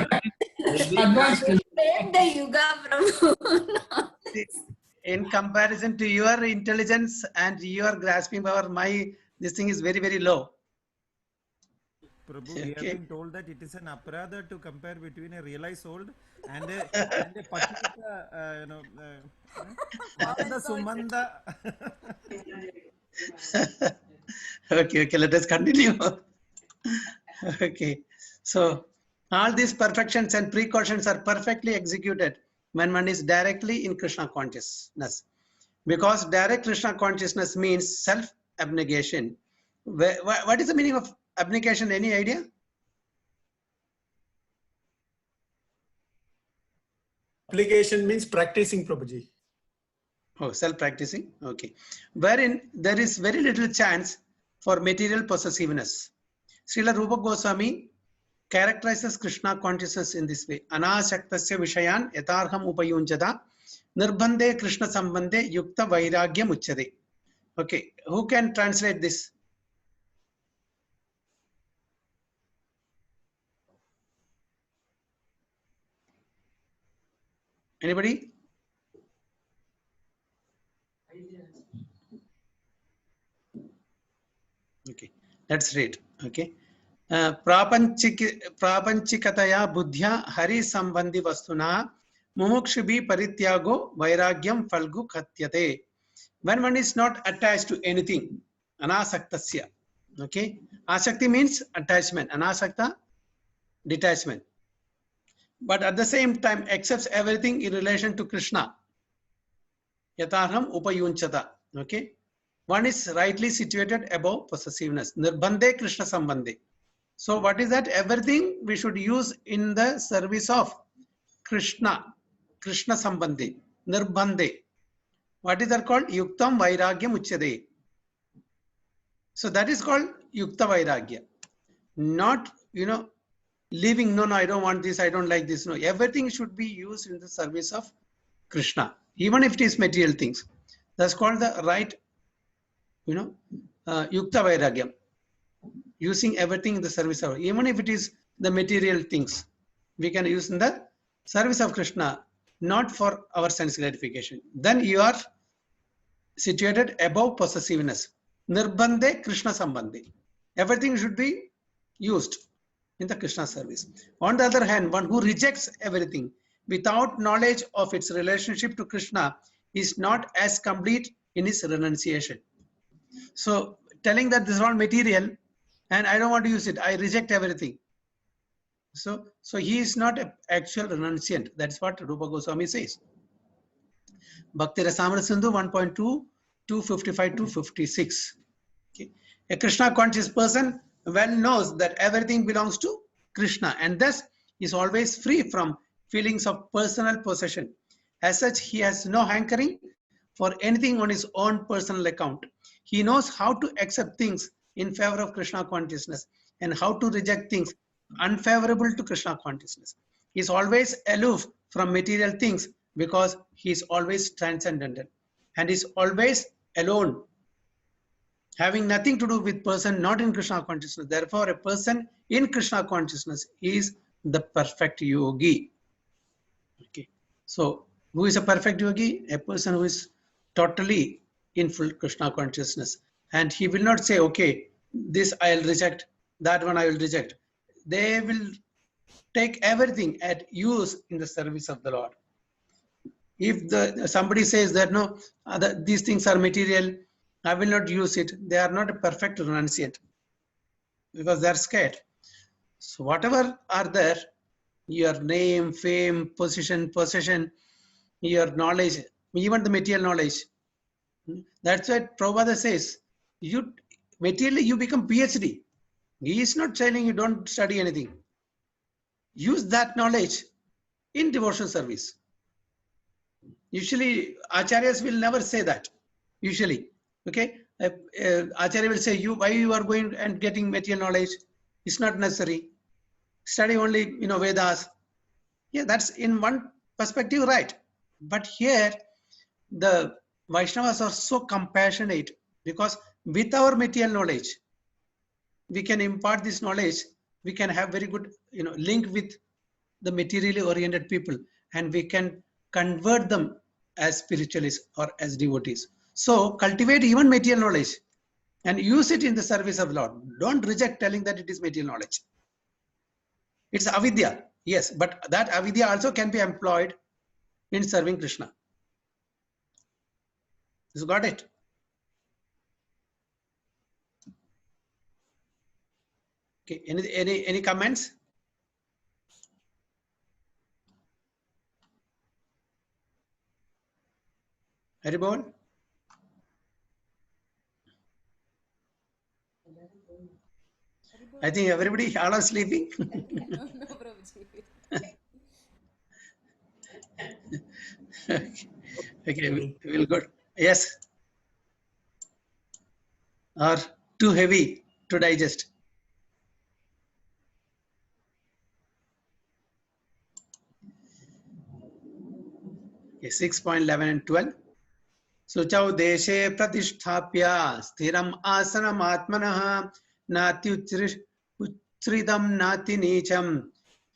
Advanced. the Yuga, Prabhu. In comparison to your intelligence and your grasping power, this thing is very, very low. Prabhu, we have been told that it is an aparadha to compare between a realized soul and a Patita, Manda Sumanda. Okay, let us continue. Okay, so all these perfections and precautions are perfectly executed when one is directly in Krishna consciousness. Because direct Krishna consciousness means self-abnegation. What is the meaning of abnegation? Any idea? Application means practicing, Prabhuji. Oh, self-practicing. Okay. Wherein there is very little chance for material possessiveness. Srila Rupa Goswami characterizes Krishna consciousness in this way. Anasaktasya vishayan yatarham upayunjata nirbandhe Krishna sambandhe yukta vairagyam uchyate. Okay. Who can translate this? Anybody? Okay, let's read. Okay. Prapanchikataya buddhya hari sambandhi vastuna mumukshubhi parityago vairagyam falgu katyate. When one is not attached to anything, anasaktasya. Okay. Asakti means attachment. Anasakta, detachment. But at the same time accepts everything in relation to Krishna. Yatarham upayunchata. Okay. One is rightly situated above possessiveness. Nirbandhe Krishna sambandhe. So what is that? Everything we should use in the service of Krishna. Krishna sambandhe. Nirbandhe. What is that called? Yuktam vairagyam uchyate. So that is called yukta vairagya. Not, leaving, no, I don't want this, I don't like this. No, everything should be used in the service of Krishna, even if it is material things. That's called the right, yukta vairagyam. Using everything in the service of, even if it is the material things, we can use in the service of Krishna, not for our sense gratification. Then you are situated above possessiveness. Nirbandhe Krishna sambandhe. Everything should be used in the Krishna service. On the other hand, one who rejects everything without knowledge of its relationship to Krishna is not as complete in his renunciation. So telling that this is all material and I don't want to use it, I reject everything. So he is not an actual renunciant. That's what Rupa Goswami says. Bhakti Rasamrita Sindhu 1.2, 255 to 56. Okay. A Krishna conscious person well knows that everything belongs to Krishna and thus is always free from feelings of personal possession. As such, he has no hankering for anything on his own personal account. He knows how to accept things in favor of Krishna consciousness and how to reject things unfavorable to Krishna consciousness. He is always aloof from material things because he is always transcendental and is always alone, having nothing to do with person not in Krishna consciousness. Therefore, a person in Krishna consciousness is the perfect yogi. Okay. So, who is a perfect yogi? A person who is totally in full Krishna consciousness. And he will not say, okay, this I'll reject, that one I will reject. They will take everything at use in the service of the Lord. If somebody says that no, these things are material, I will not use it, they are not a perfect renunciant because they are scared. So whatever are there, your name, fame, position, possession, your knowledge, even the material knowledge. That's why Prabhupada says, you materially you become PhD. He is not telling you don't study anything. Use that knowledge in devotional service. Usually, acharyas will never say that. Usually, okay, acharya will say, why you are going and getting material knowledge? It's not necessary. Study only, Vedas. Yeah, that's in one perspective right. But here, the Vaishnavas are so compassionate because with our material knowledge, we can impart this knowledge. We can have very good, link with the materially oriented people, and we can convert them as spiritualists or as devotees. So cultivate even material knowledge and use it in the service of Lord. Don't reject telling that it is material knowledge. It's avidya, yes, but that avidya also can be employed in serving Krishna. You got it? Okay, any comments? Haribol? I think everybody all are sleeping. No, Prabhuji. Okay, we'll go. Yes. Or too heavy to digest. Okay, 6.11 and 12. Suchau deshe pratisthapya sthiram asanam atmanah nati uchridam nati nicham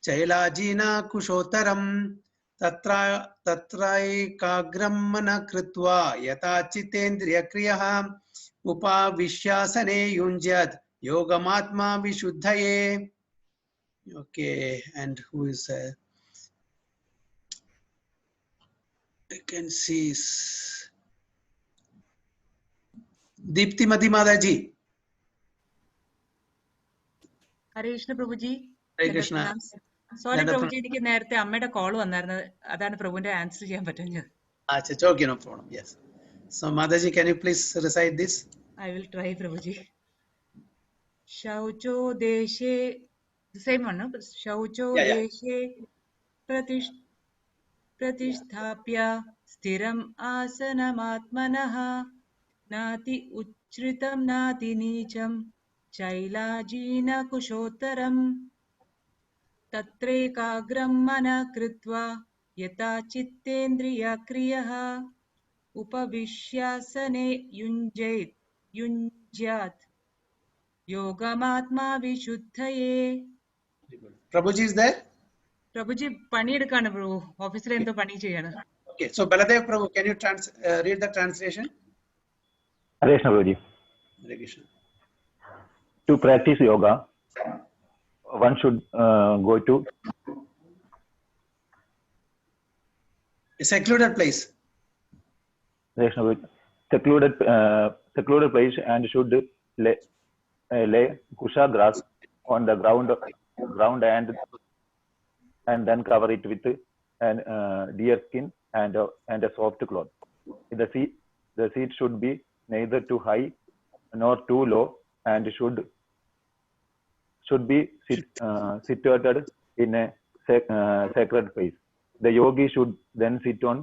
chailajina kushotaram tatraikagram mana kritva yata chitendriya kriyaha upavishyasane yunjyat yogamatma vishuddhaye. Okay, and who is I can see Deepti Madhimadaji. Hare Krishna Prabhuji. Hare Krishna. Sorry Prabhuji, എനിക്ക് നേരത്തെ അമ്മയുടെ call വന്നായിരുന്നു, അതാണ് പ്രഭുവിന്റെ answer ചെയ്യാൻ പറ്റുന്നത്. Achha, okay, no problem. Yes. So Mataji, can you please recite this? I will try, Prabhuji. Shaucho deshe, the same one, no? Shaucho deshe pratisthapya stiram asanamatmanah nati uchritam nati nicham chailajina kushotaram tatrekagram mana kritva yata chittendriya kriyaha upavishyasane yunjyat yogamatma vishuddhaye. Prabhuji is there? Prabhuji പണിയെടുക്കാണ് പ്രഭു, ഓഫീസിൽ എന്തോ പണി ചെയ്യാണ്. Okay, so Baladev Prabhu, can you read the translation? Hare Krishna Prabhuji. Hare Krishna. To practice yoga, one should go to a secluded place. Secluded place, and should lay kusha grass on the ground and then cover it with deer skin and a soft cloth. The seat should be neither too high nor too low, and should be situated in a sacred place. The yogi should then sit on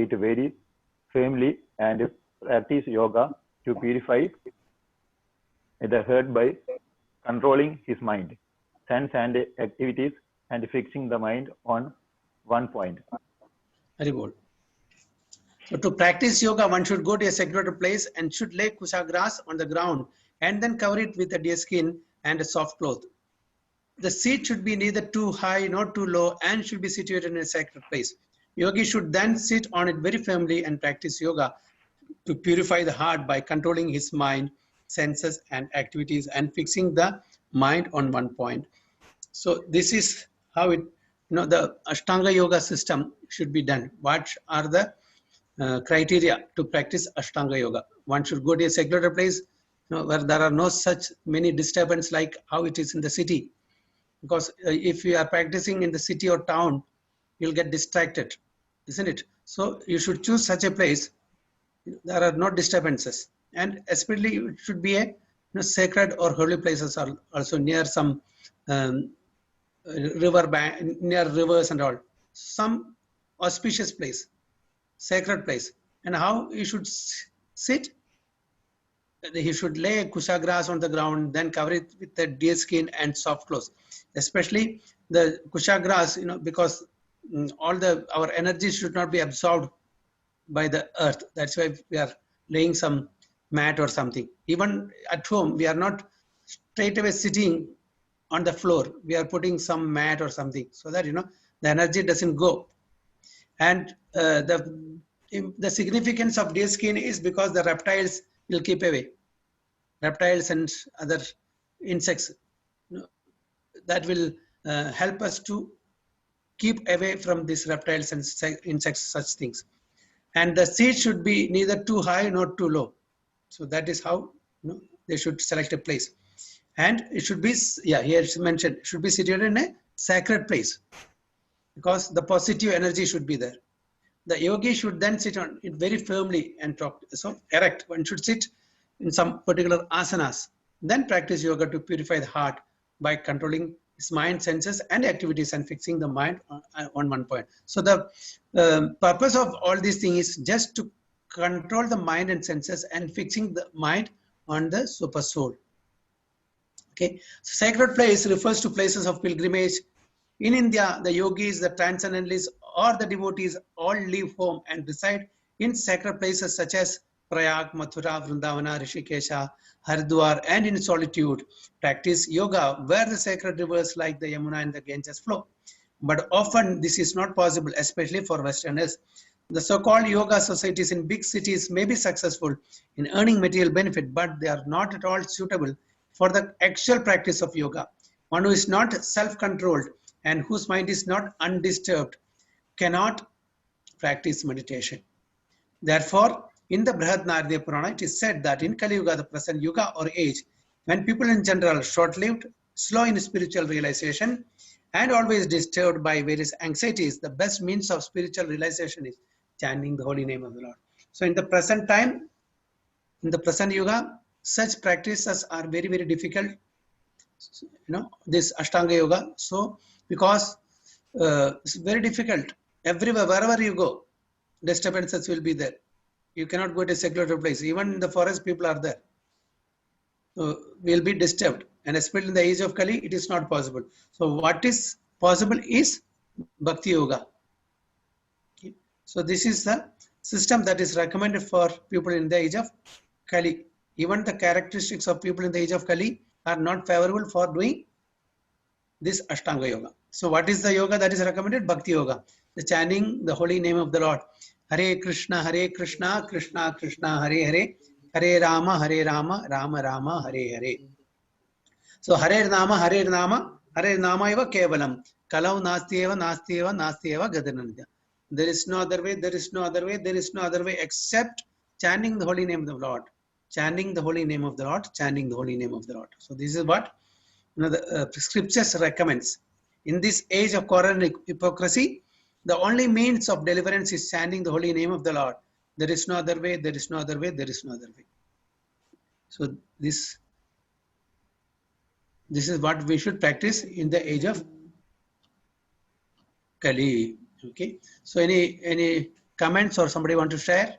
it very firmly and practice yoga to purify the heart by controlling his mind, sense and activities, and fixing the mind on one point. Very good. So to practice yoga, one should go to a secluded place and should lay kusha grass on the ground and then cover it with a deer skin and a soft cloth. The seat should be neither too high nor too low and should be situated in a sacred place. Yogi should then sit on it very firmly and practice yoga to purify the heart by controlling his mind, senses and activities and fixing the mind on one point. So this is how it, the Ashtanga yoga system should be done. What are the criteria to practice Ashtanga yoga? One should go to a secluded place where there are no such many disturbances like how it is in the city. Because if you are practicing in the city or town, you'll get distracted, isn't it? So you should choose such a place. There are no disturbances, and especially it should be a sacred or holy places are also near some river bank, near rivers and all. Some auspicious place, sacred place. And how you should sit? He should lay a kusha grass on the ground, then cover it with the deer skin and soft clothes. Especially the kusha grass, because all our energy should not be absorbed by the earth. That's why we are laying some mat or something. Even at home, we are not straight away sitting on the floor. We are putting some mat or something so that the energy doesn't go. And the significance of deer skin is because the reptiles will keep away. Reptiles and other insects that will help us to keep away from these reptiles and insects, such things. And the seat should be neither too high nor too low. So that is how they should select a place. And it should be, here it's mentioned, it should be situated in a sacred place because the positive energy should be there. The yogi should then sit on it very firmly and talk. So erect, one should sit in some particular asanas, then practice yoga to purify the heart by controlling his mind, senses and activities and fixing the mind on one point. So the purpose of all these things is just to control the mind and senses and fixing the mind on the super soul. Okay, so sacred place refers to places of pilgrimage. In India, the yogis, the transcendentalists or the devotees all leave home and reside in sacred places such as Prayag, Mathura, Vrindavana, Rishikesha, Haridwar, and in solitude practice yoga where the sacred rivers like the Yamuna and the Ganges flow. But often this is not possible, especially for Westerners. The so-called yoga societies in big cities may be successful in earning material benefit, but they are not at all suitable for the actual practice of yoga. One who is not self-controlled and whose mind is not undisturbed cannot practice meditation. Therefore, in the Brihad Naradiya Purana, it is said that in Kali Yuga, the present Yuga or age, when people in general are short-lived, slow in spiritual realization, and always disturbed by various anxieties, the best means of spiritual realization is chanting the holy name of the Lord. So in the present time, in the present Yuga, such practices are very, very difficult. This Ashtanga Yoga. So because it's very difficult. Everywhere, wherever you go, disturbances will be there. You cannot go to a secular place. Even in the forest, people are there. So will be disturbed. And especially in the age of Kali, it is not possible. So what is possible is Bhakti Yoga. Okay. So this is the system that is recommended for people in the age of Kali. Even the characteristics of people in the age of Kali are not favorable for doing this Ashtanga Yoga. So what is the yoga that is recommended? Bhakti Yoga. The chanting the holy name of the Lord. Hare Krishna, Krishna Krishna, Hare Hare, Hare Rama, Rama Rama, Hare Hare. So Hare Nama, Hare Nama eva kevalam. Kalau nasti eva gadanandya. There is no other way, there is no other way, there is no other way except chanting the holy name of the Lord. Chanting the holy name of the Lord, chanting the holy name of the Lord. So this is what the scriptures recommends. In this age of Quranic hypocrisy, the only means of deliverance is chanting the holy name of the Lord. There is no other way, there is no other way, there is no other way. So this is what we should practice in the age of Kali. Okay. So any comments or somebody want to share?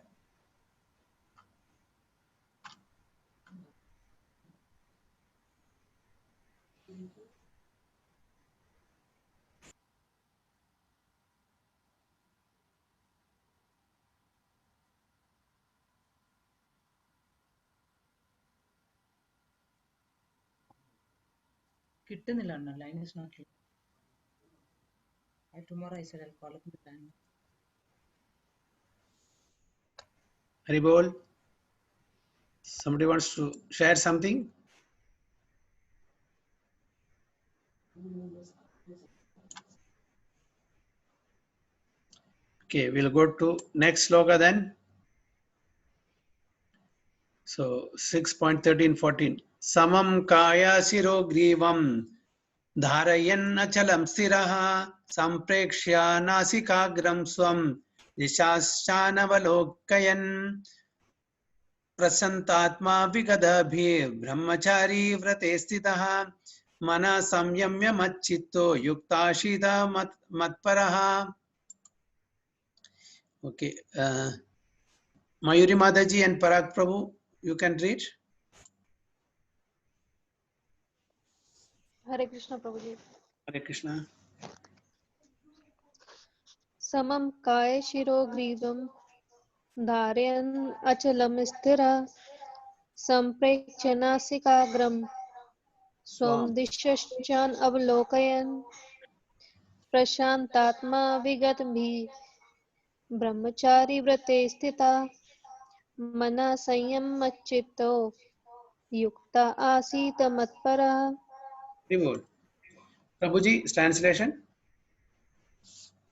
കിട്ടുന്നില്ല അണ്ണാ. Line is not clear. Tomorrow I said I'll call up the line. Haribol. Somebody wants to share something? Okay, we'll go to next sloka then. So 6.13-14. Samam kaya siro grivam dharayan achalam stiraha samprekshya nasikagram swam dishashchanavalokayan prasantatma vigadabhi brahmachari vrate stitaha mana samyamya machitto yuktashida matparaha. Okay, Mayuri Mataji and Parag Prabhu, you can read. Hare Krishna Prabhuji. Hare Krishna. Samam kaya shiro grivam dharayan achalam sthira samprekchanasikagram swam dishashchan avlokayan prashantatma vigatbhi brahmachari vrate stita mana sanyam machitto yukta asita matpara. Reward. Prabhuji's translation.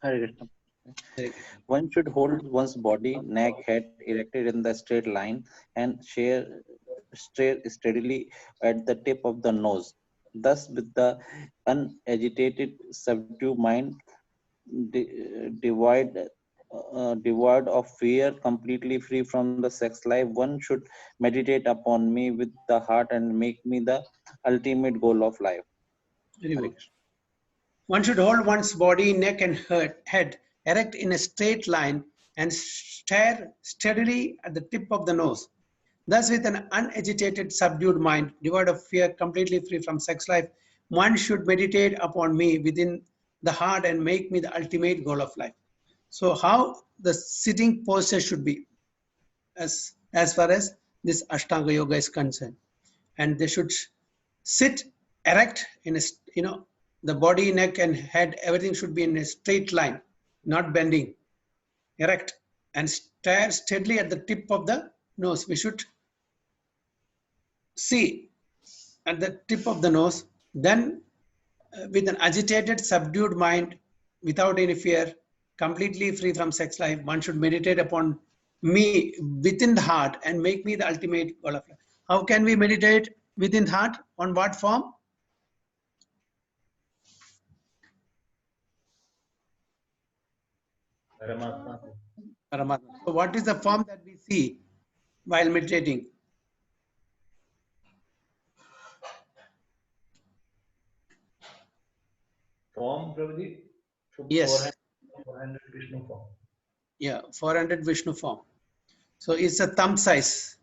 Hare Krishna. One should hold one's body, neck, head erected in the straight line and stare steadily at the tip of the nose. Thus, with the unagitated, subdued mind, devoid of fear, completely free from the sex life, one should meditate upon me with the heart and make me the ultimate goal of life. Reward. One should hold one's body, neck, and head erect in a straight line and stare steadily at the tip of the nose. Thus, with an unagitated, subdued mind, devoid of fear, completely free from sex life, one should meditate upon me within the heart and make me the ultimate goal of life. So, how the sitting posture should be, as far as this Ashtanga Yoga is concerned, and they should sit erect in a, the body, neck, and head, everything should be in a straight line, not bending, erect, and stare steadily at the tip of the nose. We should see at the tip of the nose, then with an agitated, subdued mind, without any fear, completely free from sex life, one should meditate upon me within the heart and make me the ultimate goal of life. How can we meditate within the heart? On what form? Paramatma. So what is the form that we see while meditating? Form, Prabhuji? Yes. 400 Vishnu form. Yeah, 400 Vishnu form. So it's a thumb size.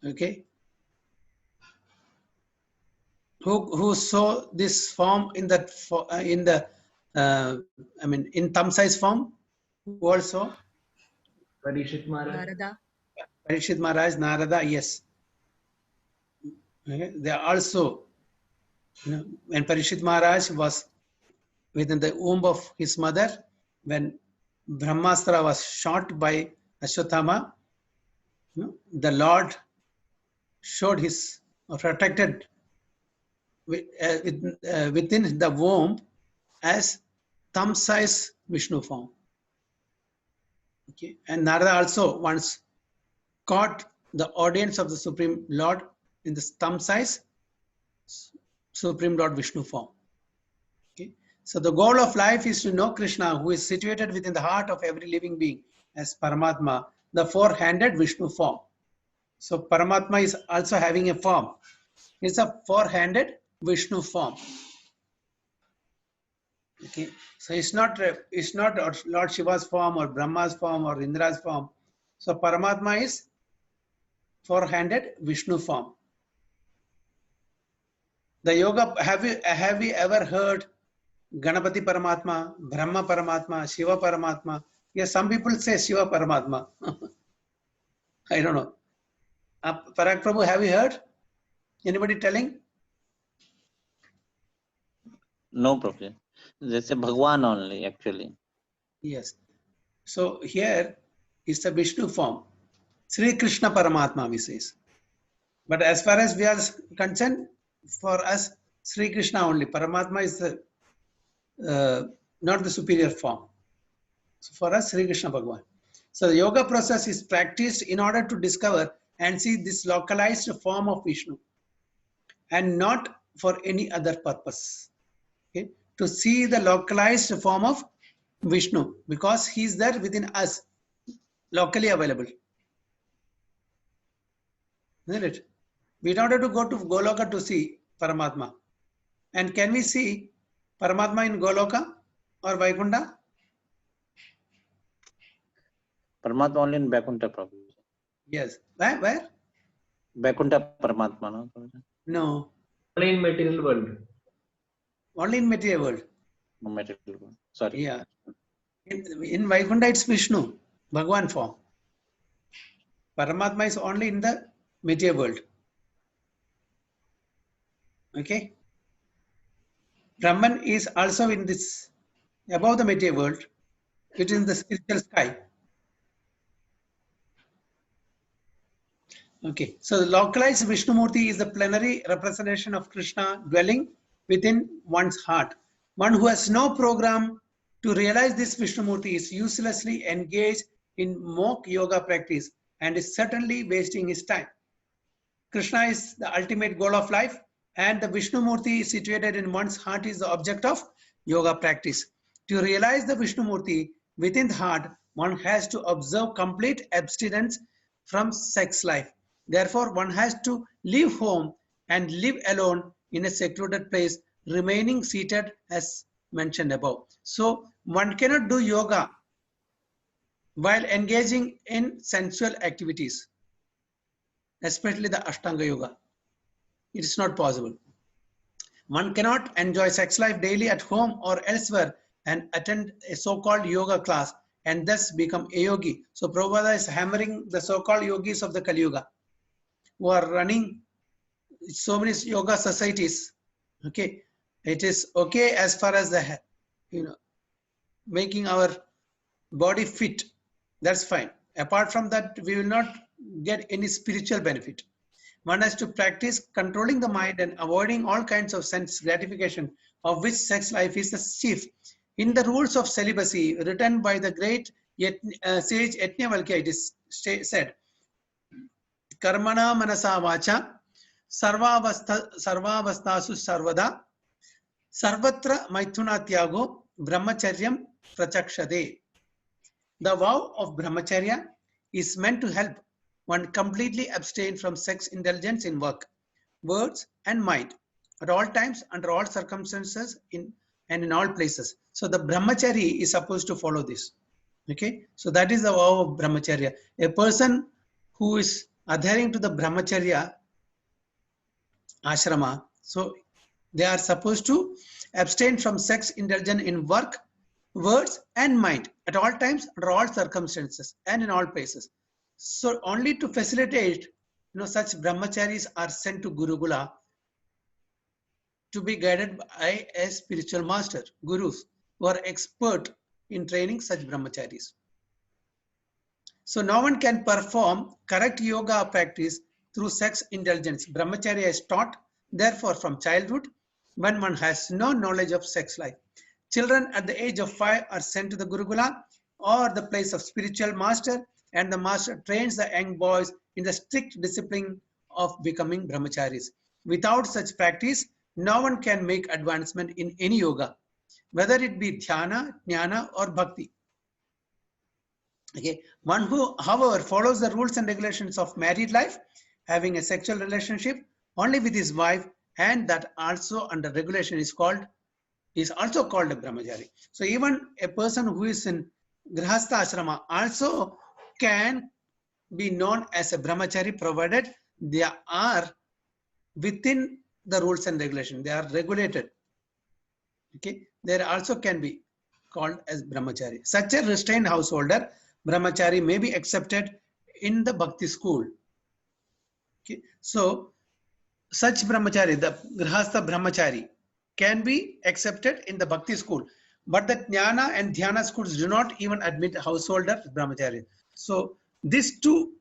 Okay. Who saw this form in that in thumb size form? Who also? Parishit Maharaj. Narada. Parishit Maharaj, Narada, yes. Okay. They are also, when Parishit Maharaj was within the womb of his mother, when Brahmastra was shot by Ashwatthama, the Lord showed his, protected within the womb as thumb size Vishnu form. Okay. And Narada also once caught the audience of the Supreme Lord in the thumb size Supreme Lord Vishnu form. Okay. So the goal of life is to know Krishna, who is situated within the heart of every living being as Paramatma, the four-handed Vishnu form. So Paramatma is also having a form. It's a four-handed Vishnu form. Okay. So it's not Lord Shiva's form or Brahma's form or Indra's form. So Paramatma is four-handed Vishnu form. The yoga, have you ever heard Ganapati Paramatma, Brahma Paramatma, Shiva Paramatma? Yes, some people say Shiva Paramatma. I don't know. Parag Prabhu, have you heard? Anybody telling? No, Prabhuji. They say Bhagwan only, actually. Yes. So here is the Vishnu form. Sri Krishna Paramatma, we says. But as far as we are concerned, for us, Sri Krishna only. Paramatma is the not the superior form. So for us, Sri Krishna Bhagwan. So the yoga process is practiced in order to discover and see this localized form of Vishnu, and not for any other purpose. Okay? To see the localized form of Vishnu, because he is there within us, locally available. Isn't it? We don't have to go to Goloka to see Paramatma. And can we see Paramatma in Goloka or Vaikunta? Paramatma only in Vaikuntha, Prabhuji. Yes. Where? Vaikuntha Paramatma, no, Prabhuji? No. Only in material world. Only in material world. No, material world. Sorry. Yeah. In Vaikunta, it's Vishnu, Bhagwan form. Paramatma is only in the material world. Okay. Brahman is also in this, above the material world. It is in the spiritual sky. Okay. So the localized Vishnumurti is the plenary representation of Krishna dwelling within one's heart. One who has no program to realize this Vishnumurti is uselessly engaged in mock yoga practice and is certainly wasting his time. Krishna is the ultimate goal of life, and the Vishnumurti situated in one's heart is the object of yoga practice. To realize the Vishnumurti within the heart, one has to observe complete abstinence from sex life. Therefore, one has to leave home and live alone in a secluded place, remaining seated as mentioned above. So, one cannot do yoga while engaging in sensual activities, especially the Ashtanga Yoga. It is not possible. One cannot enjoy sex life daily at home or elsewhere and attend a so-called yoga class and thus become a yogi. So Prabhupada is hammering the so-called yogis of the Kali Yuga who are running so many yoga societies. Okay, it is okay as far as the, making our body fit. That's fine. Apart from that, we will not get any spiritual benefit. One has to practice controlling the mind and avoiding all kinds of sense gratification, of which sex life is the chief. In the rules of celibacy written by the great sage Yajnavalkya, it is said, Karmana manasa vacha sarvavastasu sarvada sarvatra maithuna tyago brahmacharyam prachakshade. The vow of brahmacharya is meant to help one completely abstain from sex indulgence in work, words, and mind at all times, under all circumstances, and in all places. So the brahmachari is supposed to follow this. Okay, so that is the vow of brahmacharya. A person who is adhering to the brahmacharya ashrama, so they are supposed to abstain from sex indulgence in work, words, and mind at all times, under all circumstances, and in all places. So only to facilitate, such brahmacharis are sent to Gurukula to be guided by a spiritual master, gurus, who are expert in training such brahmacharis. So no one can perform correct yoga practice through sex indulgence. Brahmacharya is taught, therefore, from childhood, when one has no knowledge of sex life. Children at the age of 5 are sent to the Gurukula or the place of spiritual master, and the master trains the young boys in the strict discipline of becoming brahmacharis. Without such practice, no one can make advancement in any yoga, whether it be dhyana, jnana, or bhakti. Okay, one who, however, follows the rules and regulations of married life, having a sexual relationship only with his wife, and that also under regulation is also called a brahmachari. So even a person who is in grihastha ashrama also can be known as a brahmachari, provided they are within the rules and regulations. They are regulated. Okay, they also can be called as brahmachari. Such a restrained householder, brahmachari, may be accepted in the bhakti school. Okay, so such brahmachari, the grihastha brahmachari, can be accepted in the Bhakti school. But the Jnana and Dhyana schools do not even admit householder brahmachari. So these two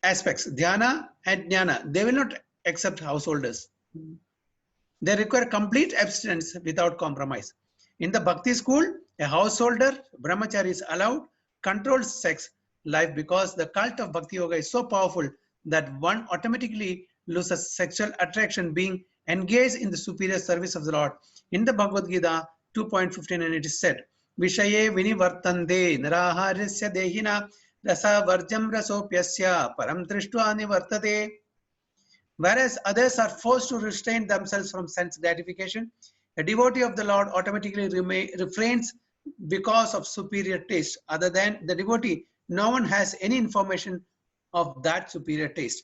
aspects, Dhyana and Jnana, they will not accept householders. They require complete abstinence without compromise. In the Bhakti school, a householder brahmachari is allowed controlled sex life because the cult of Bhakti Yoga is so powerful that one automatically loses sexual attraction being engaged in the superior service of the Lord. In the Bhagavad Gita 2.15, and it is said, Vishaye vinivartande naraharisya dehina rasa varjam rasopyasya param drishtva nivartate. Whereas others are forced to restrain themselves from sense gratification, a devotee of the Lord automatically refrains because of superior taste. Other than the devotee, no one has any information of that superior taste.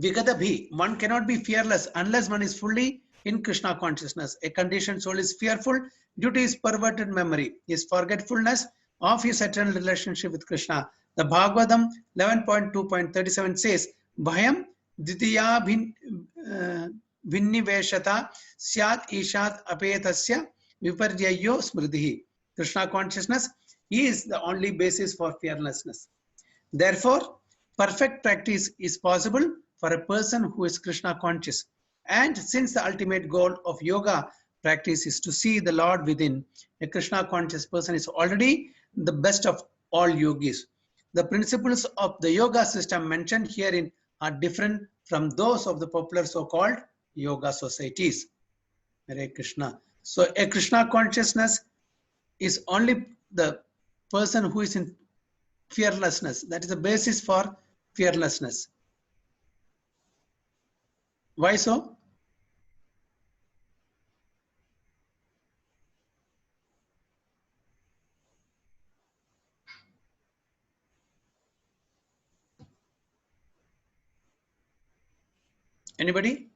Vigadabhi, one cannot be fearless unless one is fully in Krishna consciousness. A conditioned soul is fearful due to his perverted memory, his forgetfulness of his eternal relationship with Krishna. The Bhagavatam 11.2.37 says, Bhayam Ditiya Vinniveshata Syat Ishat Apetasya Viparyayo Smritihi. Krishna consciousness is the only basis for fearlessness. Therefore, perfect practice is possible for a person who is Krishna conscious. And since the ultimate goal of yoga practice is to see the Lord within, a Krishna conscious person is already the best of all yogis. The principles of the yoga system mentioned herein are different from those of the popular so-called yoga societies. Hare Krishna. So a Krishna consciousness is only the person who is in fearlessness. That is the basis for fearlessness. Why so? Anybody?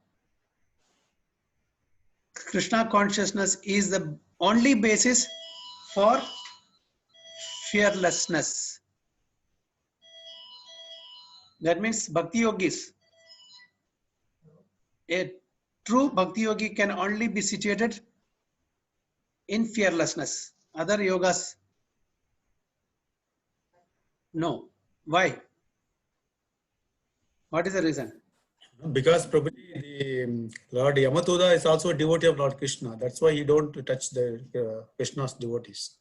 Krishna consciousness is the only basis for fearlessness. That means Bhakti Yogis. A true Bhakti Yogi can only be situated in fearlessness. Other yogas, no. Why? What is the reason? Because probably the Lord Yamatoda is also a devotee of Lord Krishna. That's why he don't touch the Krishna's devotees.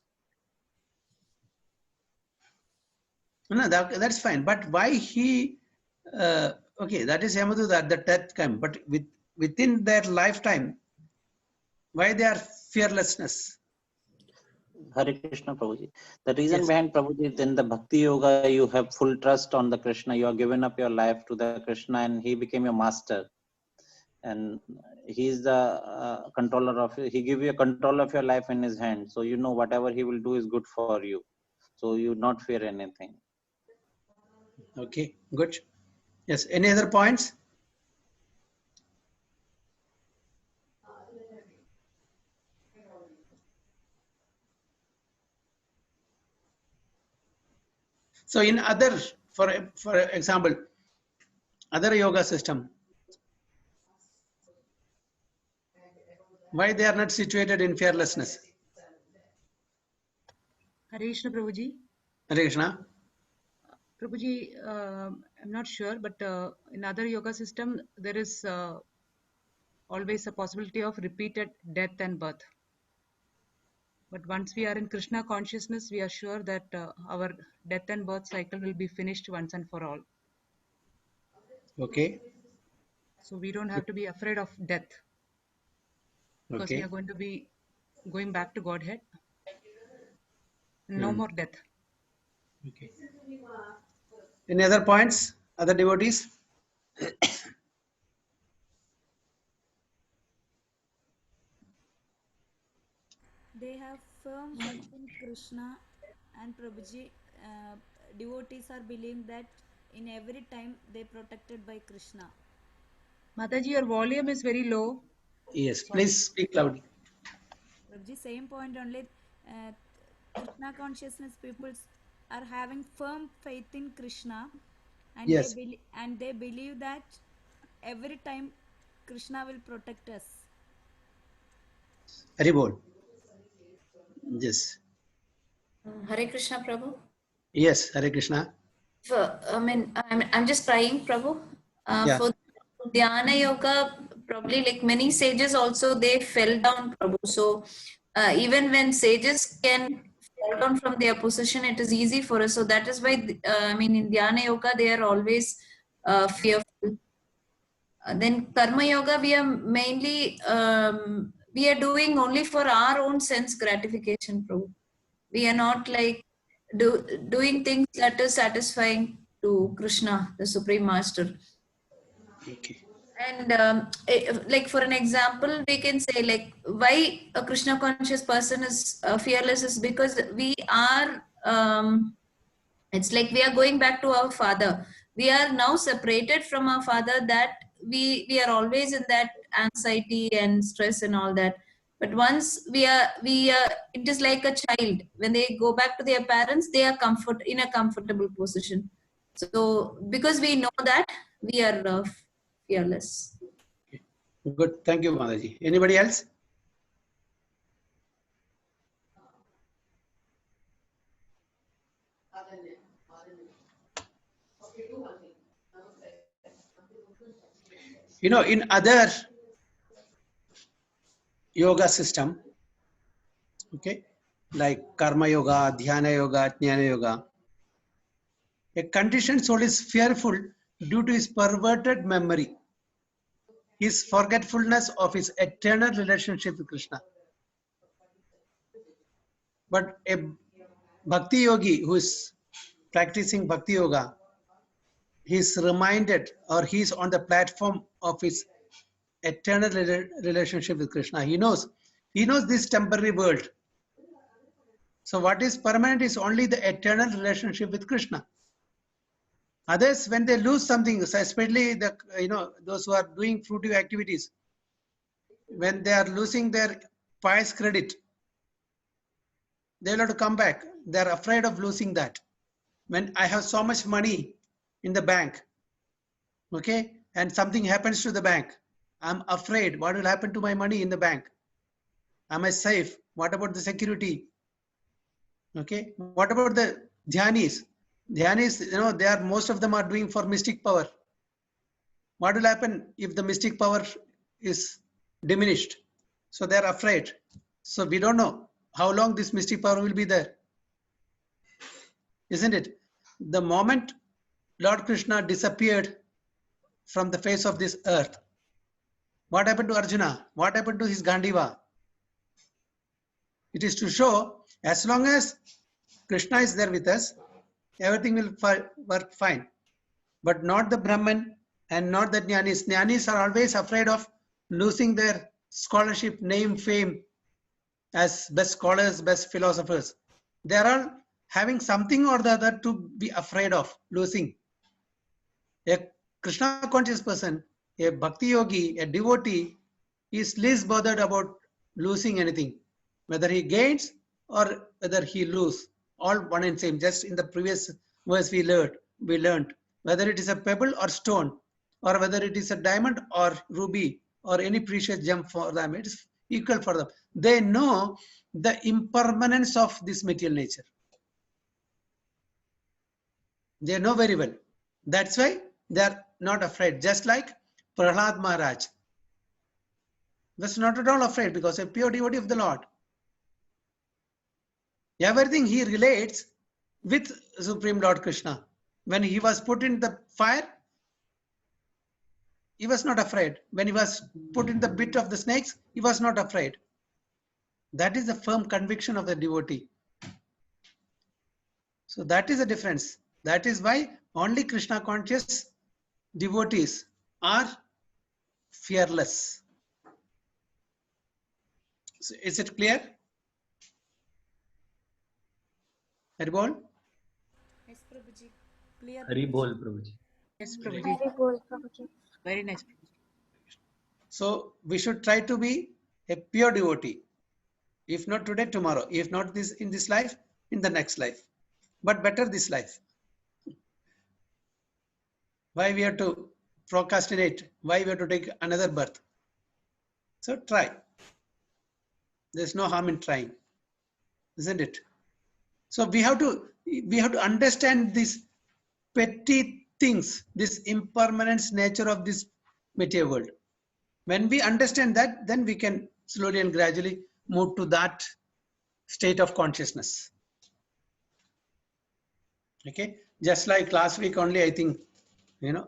No, that's fine. But why he? Okay, that is Yamatoda at that time. But within their lifetime, why they are fearlessness? Hare Krishna, Prabhuji. The reason Yes. behind Prabhuji, in the Bhakti Yoga, you have full trust on the Krishna. You have given up your life to the Krishna and he became your master. And he's the controller of, he give you a control of your life in his hand. So you know whatever he will do is good for you. So you not fear anything. Okay, good. Yes, any other points? So in other, for example, other yoga system, why they are not situated in fearlessness? Hare Krishna Prabhuji. Hare Krishna. Prabhuji, I'm not sure, but in other yoga system, there is always a possibility of repeated death and birth. But once we are in Krishna consciousness, we are sure that our death and birth cycle will be finished once and for all. Okay. So we don't have to be afraid of death because we Okay. are going to be going back to Godhead. No more death. Okay. Any other points? Other devotees? They have firm faith in Krishna, and Prabhuji, devotees are believing that in every time they protected by Krishna. Mataji, your volume is very low. Yes, Sorry. please speak loudly. Prabhuji, same point only. Krishna consciousness peoples are having firm faith in Krishna, and Yes. they believe that every time Krishna will protect us. Hari Bol. Yes. Hare Krishna, Prabhu. Yes, Hare Krishna. I'm just trying, Prabhu. Yeah. For Dhyana Yoga, probably like many sages also, they fell down, Prabhu. So even when sages can fall down from their position, it is easy for us. So that is why, in Dhyana Yoga, they are always fearful. Then Karma Yoga, we are mainly, we are doing only for our own sense gratification, Prabhu. We are not like doing things that is satisfying to Krishna, the Supreme Master. Okay. And like for an example, we can say like why a Krishna conscious person is fearless is because we are, it's like we are going back to our father. We are now separated from our father, that we are always in that anxiety and stress and all that. But once we are, it is like a child. When they go back to their parents, they are in a comfortable position. So because we know that, we are fearless. Good. Thank you, Mataji. Anybody else? You know, in other yoga system, okay, like Karma Yoga, Dhyana Yoga, Jnana Yoga, a conditioned soul is fearful due to his perverted memory, his forgetfulness of his eternal relationship with Krishna. But a Bhakti Yogi who is practicing Bhakti Yoga, he is reminded, or he is on the platform of his eternal relationship with Krishna. He knows this temporary world. So what is permanent is only the eternal relationship with Krishna. Others, when they lose something, especially those who are doing fruitive activities, when they are losing their pious credit, they will have to come back. They are afraid of losing that. When I have so much money in the bank, okay, and something happens to the bank, I'm afraid what will happen to my money in the bank. Am I safe? What about the security? Okay, what about the dhyanis? Dhyanis, they are, most of them are doing for mystic power. What will happen if the mystic power is diminished? So they are afraid. So we don't know how long this mystic power will be there. Isn't it? The moment Lord Krishna disappeared from the face of this earth, what happened to Arjuna? What happened to his Gandiva? It is to show, as long as Krishna is there with us, everything will work fine. But not the Brahman and not the Jnanis. Jnanis are always afraid of losing their scholarship, name, fame as best scholars, best philosophers. They are all having something or the other to be afraid of losing. A Krishna conscious person, a Bhakti Yogi, a devotee, is least bothered about losing anything. Whether he gains or whether he loses, all one and same. Just in the previous verse we learned whether it is a pebble or stone, or whether it is a diamond or ruby or any precious gem for them, it is equal for them. They know the impermanence of this material nature. They know very well. That's why they are not afraid. Just like Prahlad Maharaj was not at all afraid, because a pure devotee of the Lord. Everything he relates with Supreme Lord Krishna. When he was put in the fire, he was not afraid. When he was put in the bit of the snakes, he was not afraid. That is the firm conviction of the devotee. So that is the difference. That is why only Krishna conscious devotees are fearless. So is it clear? Haribol? Yes, Prabhuji. Clear. Hari Bol, Prabhuji. Yes, Prabhuji. Very nice. So we should try to be a pure devotee. If not today, tomorrow. If not this in this life, in the next life. But better this life. Why we have to procrastinate? Why we have to take another birth? So try. There's no harm in trying, isn't it? So we have to understand these petty things, this impermanence nature of this material world. When we understand that, then we can slowly and gradually move to that state of consciousness. Okay, just like last week only, I think,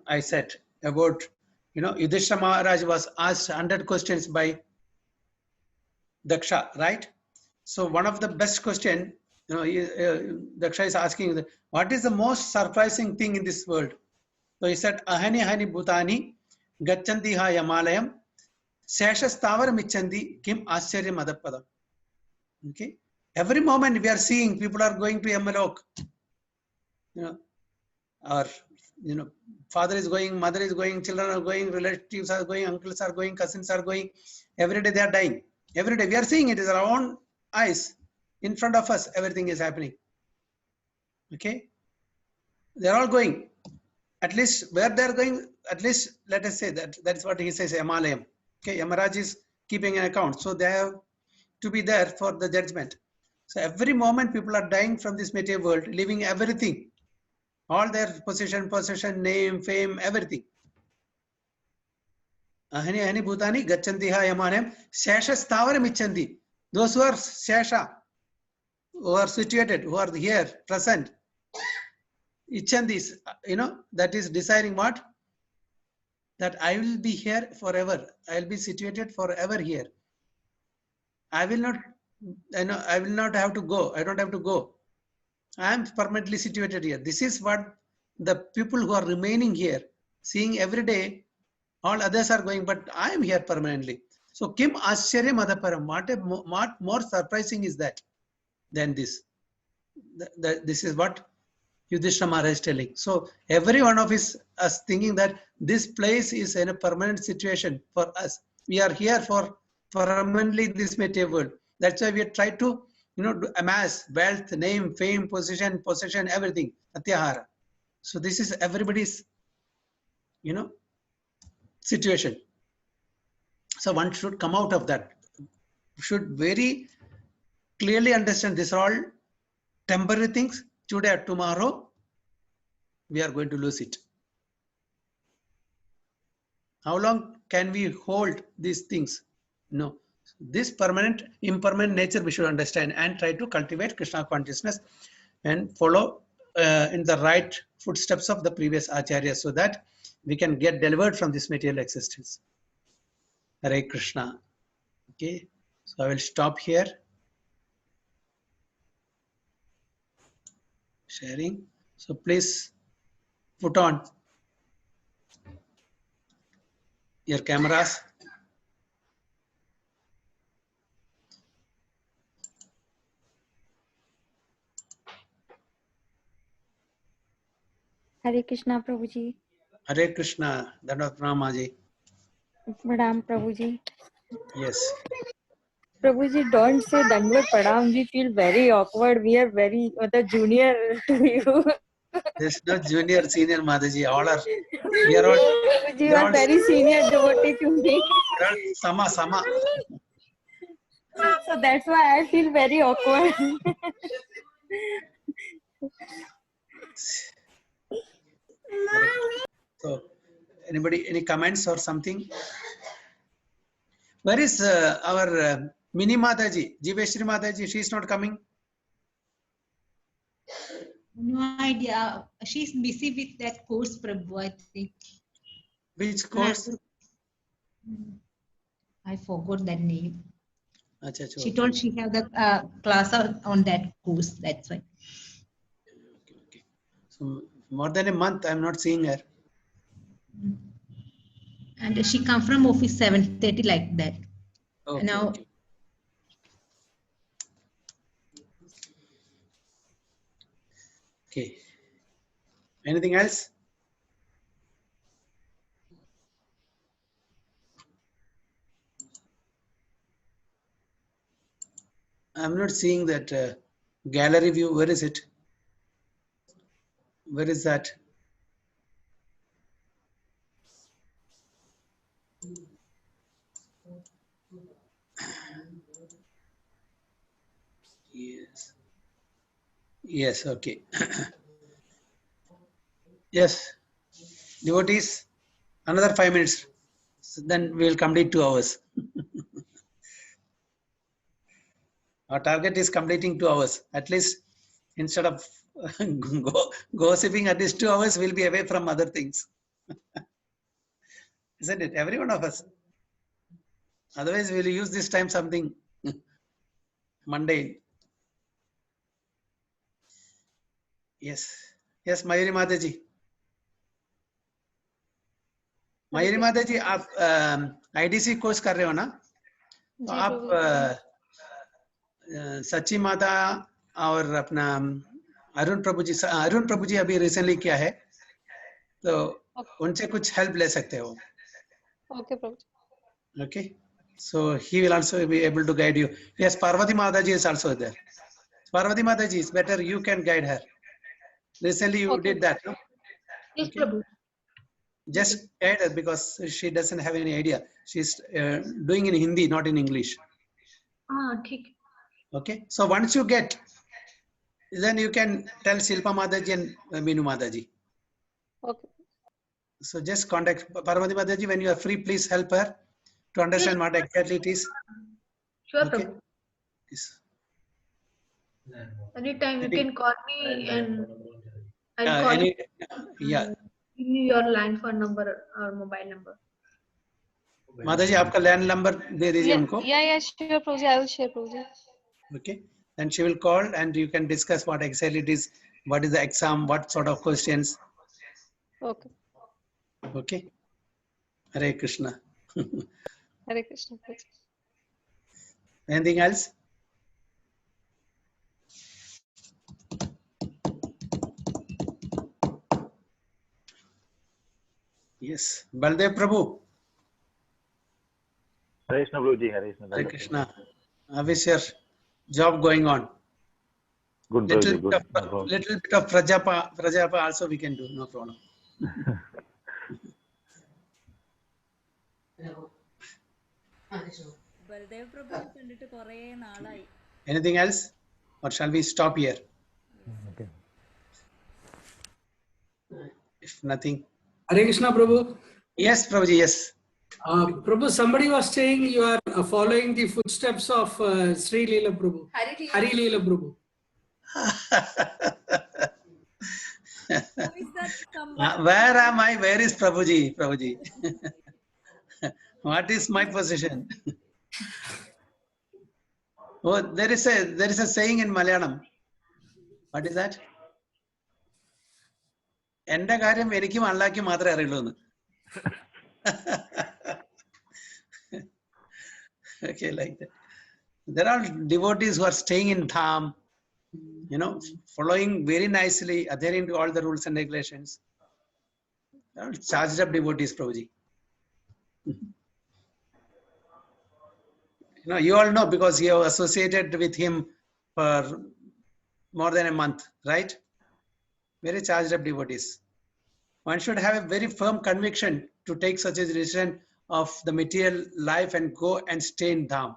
I said about, Yudhishthira Maharaj was asked 100 questions by Daksha, right? So one of the best question, Daksha is asking, what is the most surprising thing in this world? So he said, ahani ahani bhutani gachanti ha yamalayam seshasthavar michandi kim ascharya madapadam. Okay, every moment we are seeing people are going to Yamalok, or father is going, mother is going, children are going, relatives are going, uncles are going, cousins are going. Every day they are dying. Every day we are seeing it is our own eyes in front of us. Everything is happening. Okay, they are all going. At least where they are going, at least let us say that's what he says, Yamalayam. Okay, Yamaraj is keeping an account, so they have to be there for the judgment. So every moment people are dying from this material world, leaving everything, all their possession, name, fame, everything. Ahani ahani bhutani gachanti ha yamanam shesha sthavar michanti. Those who are shesha, who are situated, who are here, present, ichandis, that is desiring what? That I will be here forever. I will be situated forever here. I will not, I will not have to go. I don't have to go. I am permanently situated here. This is what the people who are remaining here, seeing every day, all others are going, but I am here permanently. So, Kim Ascharya Madaparam, what more surprising is that than this? This is what Yudhishthira Maharaj is telling. So, every one of us thinking that this place is in a permanent situation for us. We are here for permanently this material world. That's why we try to, amass wealth, name, fame, possession, everything, atyahara. So this is everybody's, situation. So one should come out of that. Should very clearly understand these are all temporary things. Today or tomorrow, we are going to lose it. How long can we hold these things? No. This permanent, impermanent nature we should understand and try to cultivate Krishna consciousness and follow in the right footsteps of the previous acharyas so that we can get delivered from this material existence. Hare Krishna. Okay, so I will stop here. Sharing. So please put on your cameras. Hare Krishna, Prabhuji. Hare Krishna, Dandavat Pranamaji. Pradam, Prabhuji. Yes. Prabhuji, don't say Dandavat Pradam. We feel very awkward. We are very junior to you. There's no junior, senior, Mataji. All are. We are all. Prabhuji, you are very senior devotee to me. Sama. So that's why I feel very awkward. So, anybody, any comments or something? Where is our Mini Mataji, Jiveshri Mataji? She is not coming. No idea. She's busy with that course, Prabhu, I think. Which course? I forgot that name. Achha, she told she have the class on that course. That's why. Okay. So more than a month, I'm not seeing her. And she come from office 7:30 like that. Okay, now. Okay. Okay. Anything else? I'm not seeing that gallery view. Where is it? Where is that? Yes, okay. Yes, devotees, another 5 minutes. So then we'll complete 2 hours. Our target is completing 2 hours. At least instead of gossiping, at least 2 hours we'll be away from other things. Isn't it? Every one of us. Otherwise, we'll use this time something mundane. Yes. Yes, Mayuri Mataji. Mayuri Mataji, आप IDC course कर रहे हो ना? तो आप सच्ची माता और अपना अरुण प्रभु जी अभी रिसेंटली किया है, तो उनसे कुछ हेल्प ले सकते हो. Okay, Prabhuji. Okay, so he will also be able to guide you. Yes, Parvati Mataji is also there. Parvati Mataji, is better you can guide her. Recently you did that, no? Yes, Prabhu. Just guide her because she doesn't have any idea. She's doing in Hindi, not in English. ठीक. Okay, so once you get, then you can tell Shilpa Mataji and Meenu Mataji. Okay. So just contact Parvati Mataji when you are free. Please help her to understand what exactly it is. Sure, Okay. Prabhu. Yes. Anytime you can call me and I'll call Any, you. yeah. Give me your line phone number or mobile number. Mataji, आपका land number दे दीजिए उनको. Yeah, sure, Prabhuji. I will share, Prabhuji. Okay, then she will call and you can discuss what exactly it is, what is the exam, what sort of questions. Okay. Okay. Hare Krishna. Hare Krishna, Prabhuji. Anything else? Yes, Baldev Prabhu. Hare Krishna, Prabhuji. Hare Krishna. Hare Krishna. How is your job going on? Good, Little Prabhuji. Good. little bit of Prajapa also we can do, no problem. Baldev പ്രഭു കണ്ടിട്ട് കുറേ നാളായി. Anything else? Or shall we stop here? Okay. If nothing. Hare Krishna, Prabhu. Yes, Prabhuji, yes. Prabhu, somebody was saying you are following the footsteps of Sri Leela Prabhu. Hari Leela Prabhu. Where am I? Where is Prabhuji? Prabhuji. What is my position? Oh, there is a saying in Malayalam. What is that? എന്റെ കാര്യം എനിക്കും അള്ളാഹ്ക്കും മാത്രമേ അറിയുള്ളൂ എന്ന്. Okay, like that. There are devotees who are staying in Dham, following very nicely, adhering to all the rules and regulations. They are charged up devotees, Prabhuji. You all know because you have associated with him for more than a month, right? Very charged up devotees. One should have a very firm conviction to take such a decision of the material life and go and stay in Dham.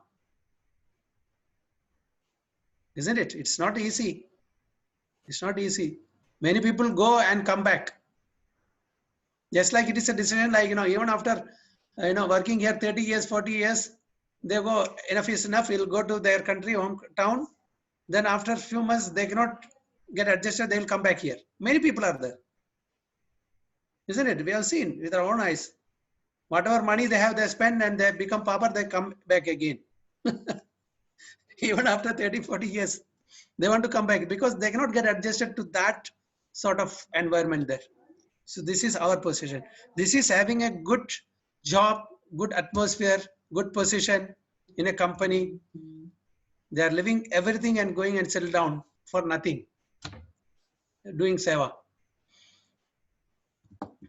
Isn't it? It's not easy. It's not easy. Many people go and come back. Just like it is a decision, like, even after, working here 30 years, 40 years, they go, enough is enough, we'll go to their country, hometown. Then after a few months, they cannot get adjusted, they will come back here. Many people are there. Isn't it? We have seen with our own eyes. Whatever money they have, they spend and they become pauper, they come back again. Even after 30, 40 years, they want to come back because they cannot get adjusted to that sort of environment there. So this is our position. This is having a good job, good atmosphere, good position in a company. They are living everything and going and settle down for nothing, doing seva.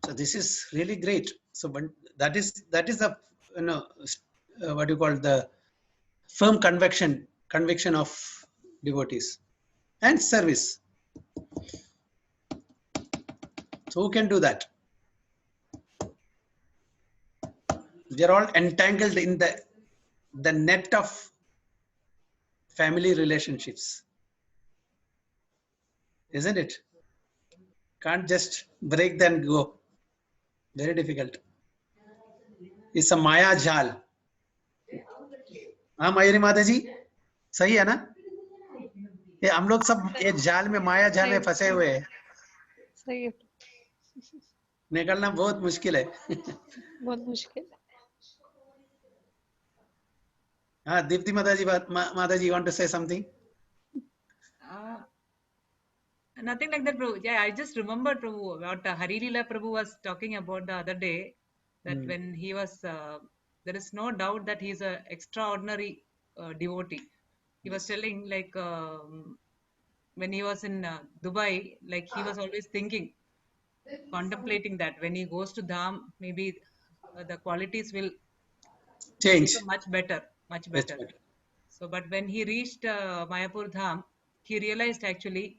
So this is really great. So, but that is the what you call the firm conviction of devotees and service. So who can do that? We are all entangled in the net of family relationships. isn't it? Can't just break then go. Very difficult. It's a Maya Jal. हाँ मयूरी माता जी सही है ना? ये हम लोग सब एक जाल में माया जाल में फंसे हुए हैं. सही है. निकलना बहुत मुश्किल है. बहुत मुश्किल है. हाँ दीप्ति माता जी you want to say something? Nothing like that, Prabhu. Yeah, I just remembered, Prabhu, what Hari Leela Prabhu was talking about the other day, that when he was, there is no doubt that he is an extraordinary devotee. He was telling, like, when he was in Dubai, like, he was always thinking, contemplating that when he goes to Dham, maybe the qualities will change. become much better. So, but when he reached Mayapur Dham, he realized actually,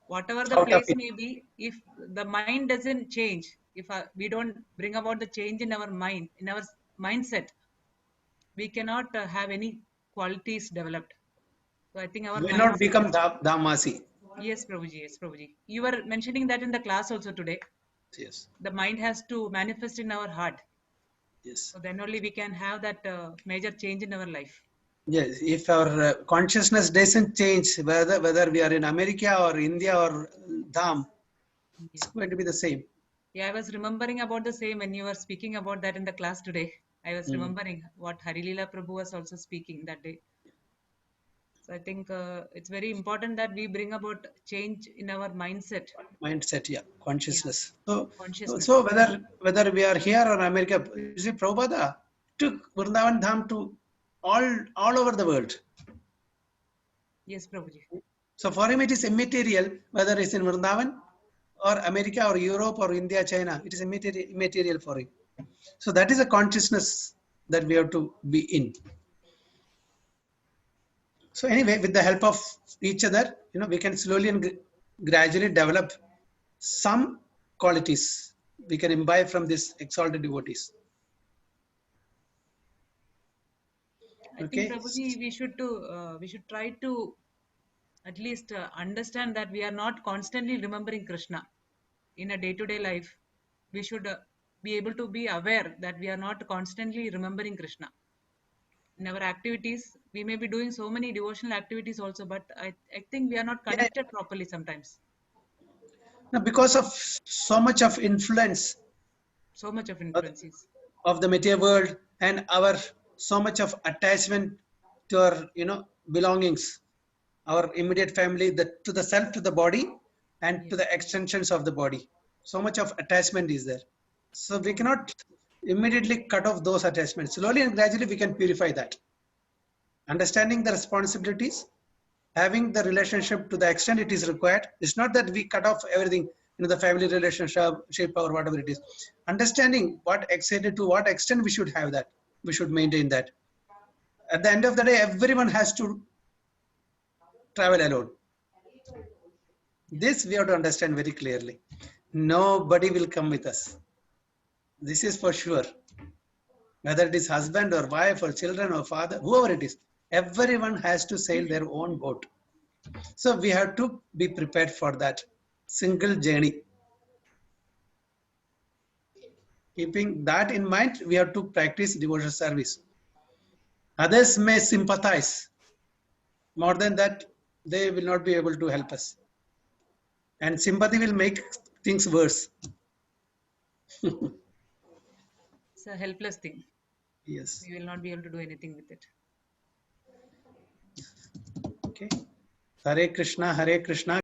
whatever the place may be, if the mind doesn't change, if we don't bring about the change in our mind, in our mindset, we cannot have any qualities developed. So I think our will not become Dhamasi. Yes, Prabhuji. Yes, Prabhuji. You were mentioning that in the class also today. Yes. The mind has to manifest in our heart. Yes. So then only we can have that major change in our life. Yes, if our consciousness doesn't change, whether we are in America or India or Dham, it's going to be the same. Yeah, I was remembering about the same when you were speaking about that in the class today. I was remembering what Hari Leela Prabhu was also speaking that day. So I think it's very important that we bring about change in our mindset. Mindset, yeah, consciousness. Yeah. So, consciousness. So whether we are here or America, you see, Prabhupada took Vrindavan Dham to all over the world. Yes, Prabhuji. So for him it is immaterial whether it's in Vrindavan or America or Europe or India, China. It is immaterial for him. So that is a consciousness that we have to be in. So anyway, with the help of each other, we can slowly and gradually develop some qualities we can imbibe from these exalted devotees. I think, Prabhuji, we should try to at least understand that we are not constantly remembering Krishna in a day-to-day life. We should be able to be aware that we are not constantly remembering Krishna. In our activities, we may be doing so many devotional activities also, but I think we are not connected properly sometimes. No, because of so much of influence. So much of influence, yes. Of the material world and our so much of attachment to our belongings, our immediate family, to the self, to the body, and to the extensions of the body. So much of attachment is there. So we cannot immediately cut off those attachments. Slowly and gradually we can purify that. Understanding the responsibilities, having the relationship to the extent it is required. It's not that we cut off everything, the family relationship or whatever it is. Understanding to what extent we should have that. We should maintain that. At the end of the day, everyone has to travel alone. This we have to understand very clearly. Nobody will come with us. This is for sure. Whether it is husband or wife or children or father, whoever it is, everyone has to sail their own boat. So we have to be prepared for that single journey. Keeping that in mind, we have to practice devotional service. Others may sympathize. More than that, they will not be able to help us. And sympathy will make things worse. It's a helpless thing. Yes. We will not be able to do anything with it. Okay. Hare Krishna, Hare Krishna.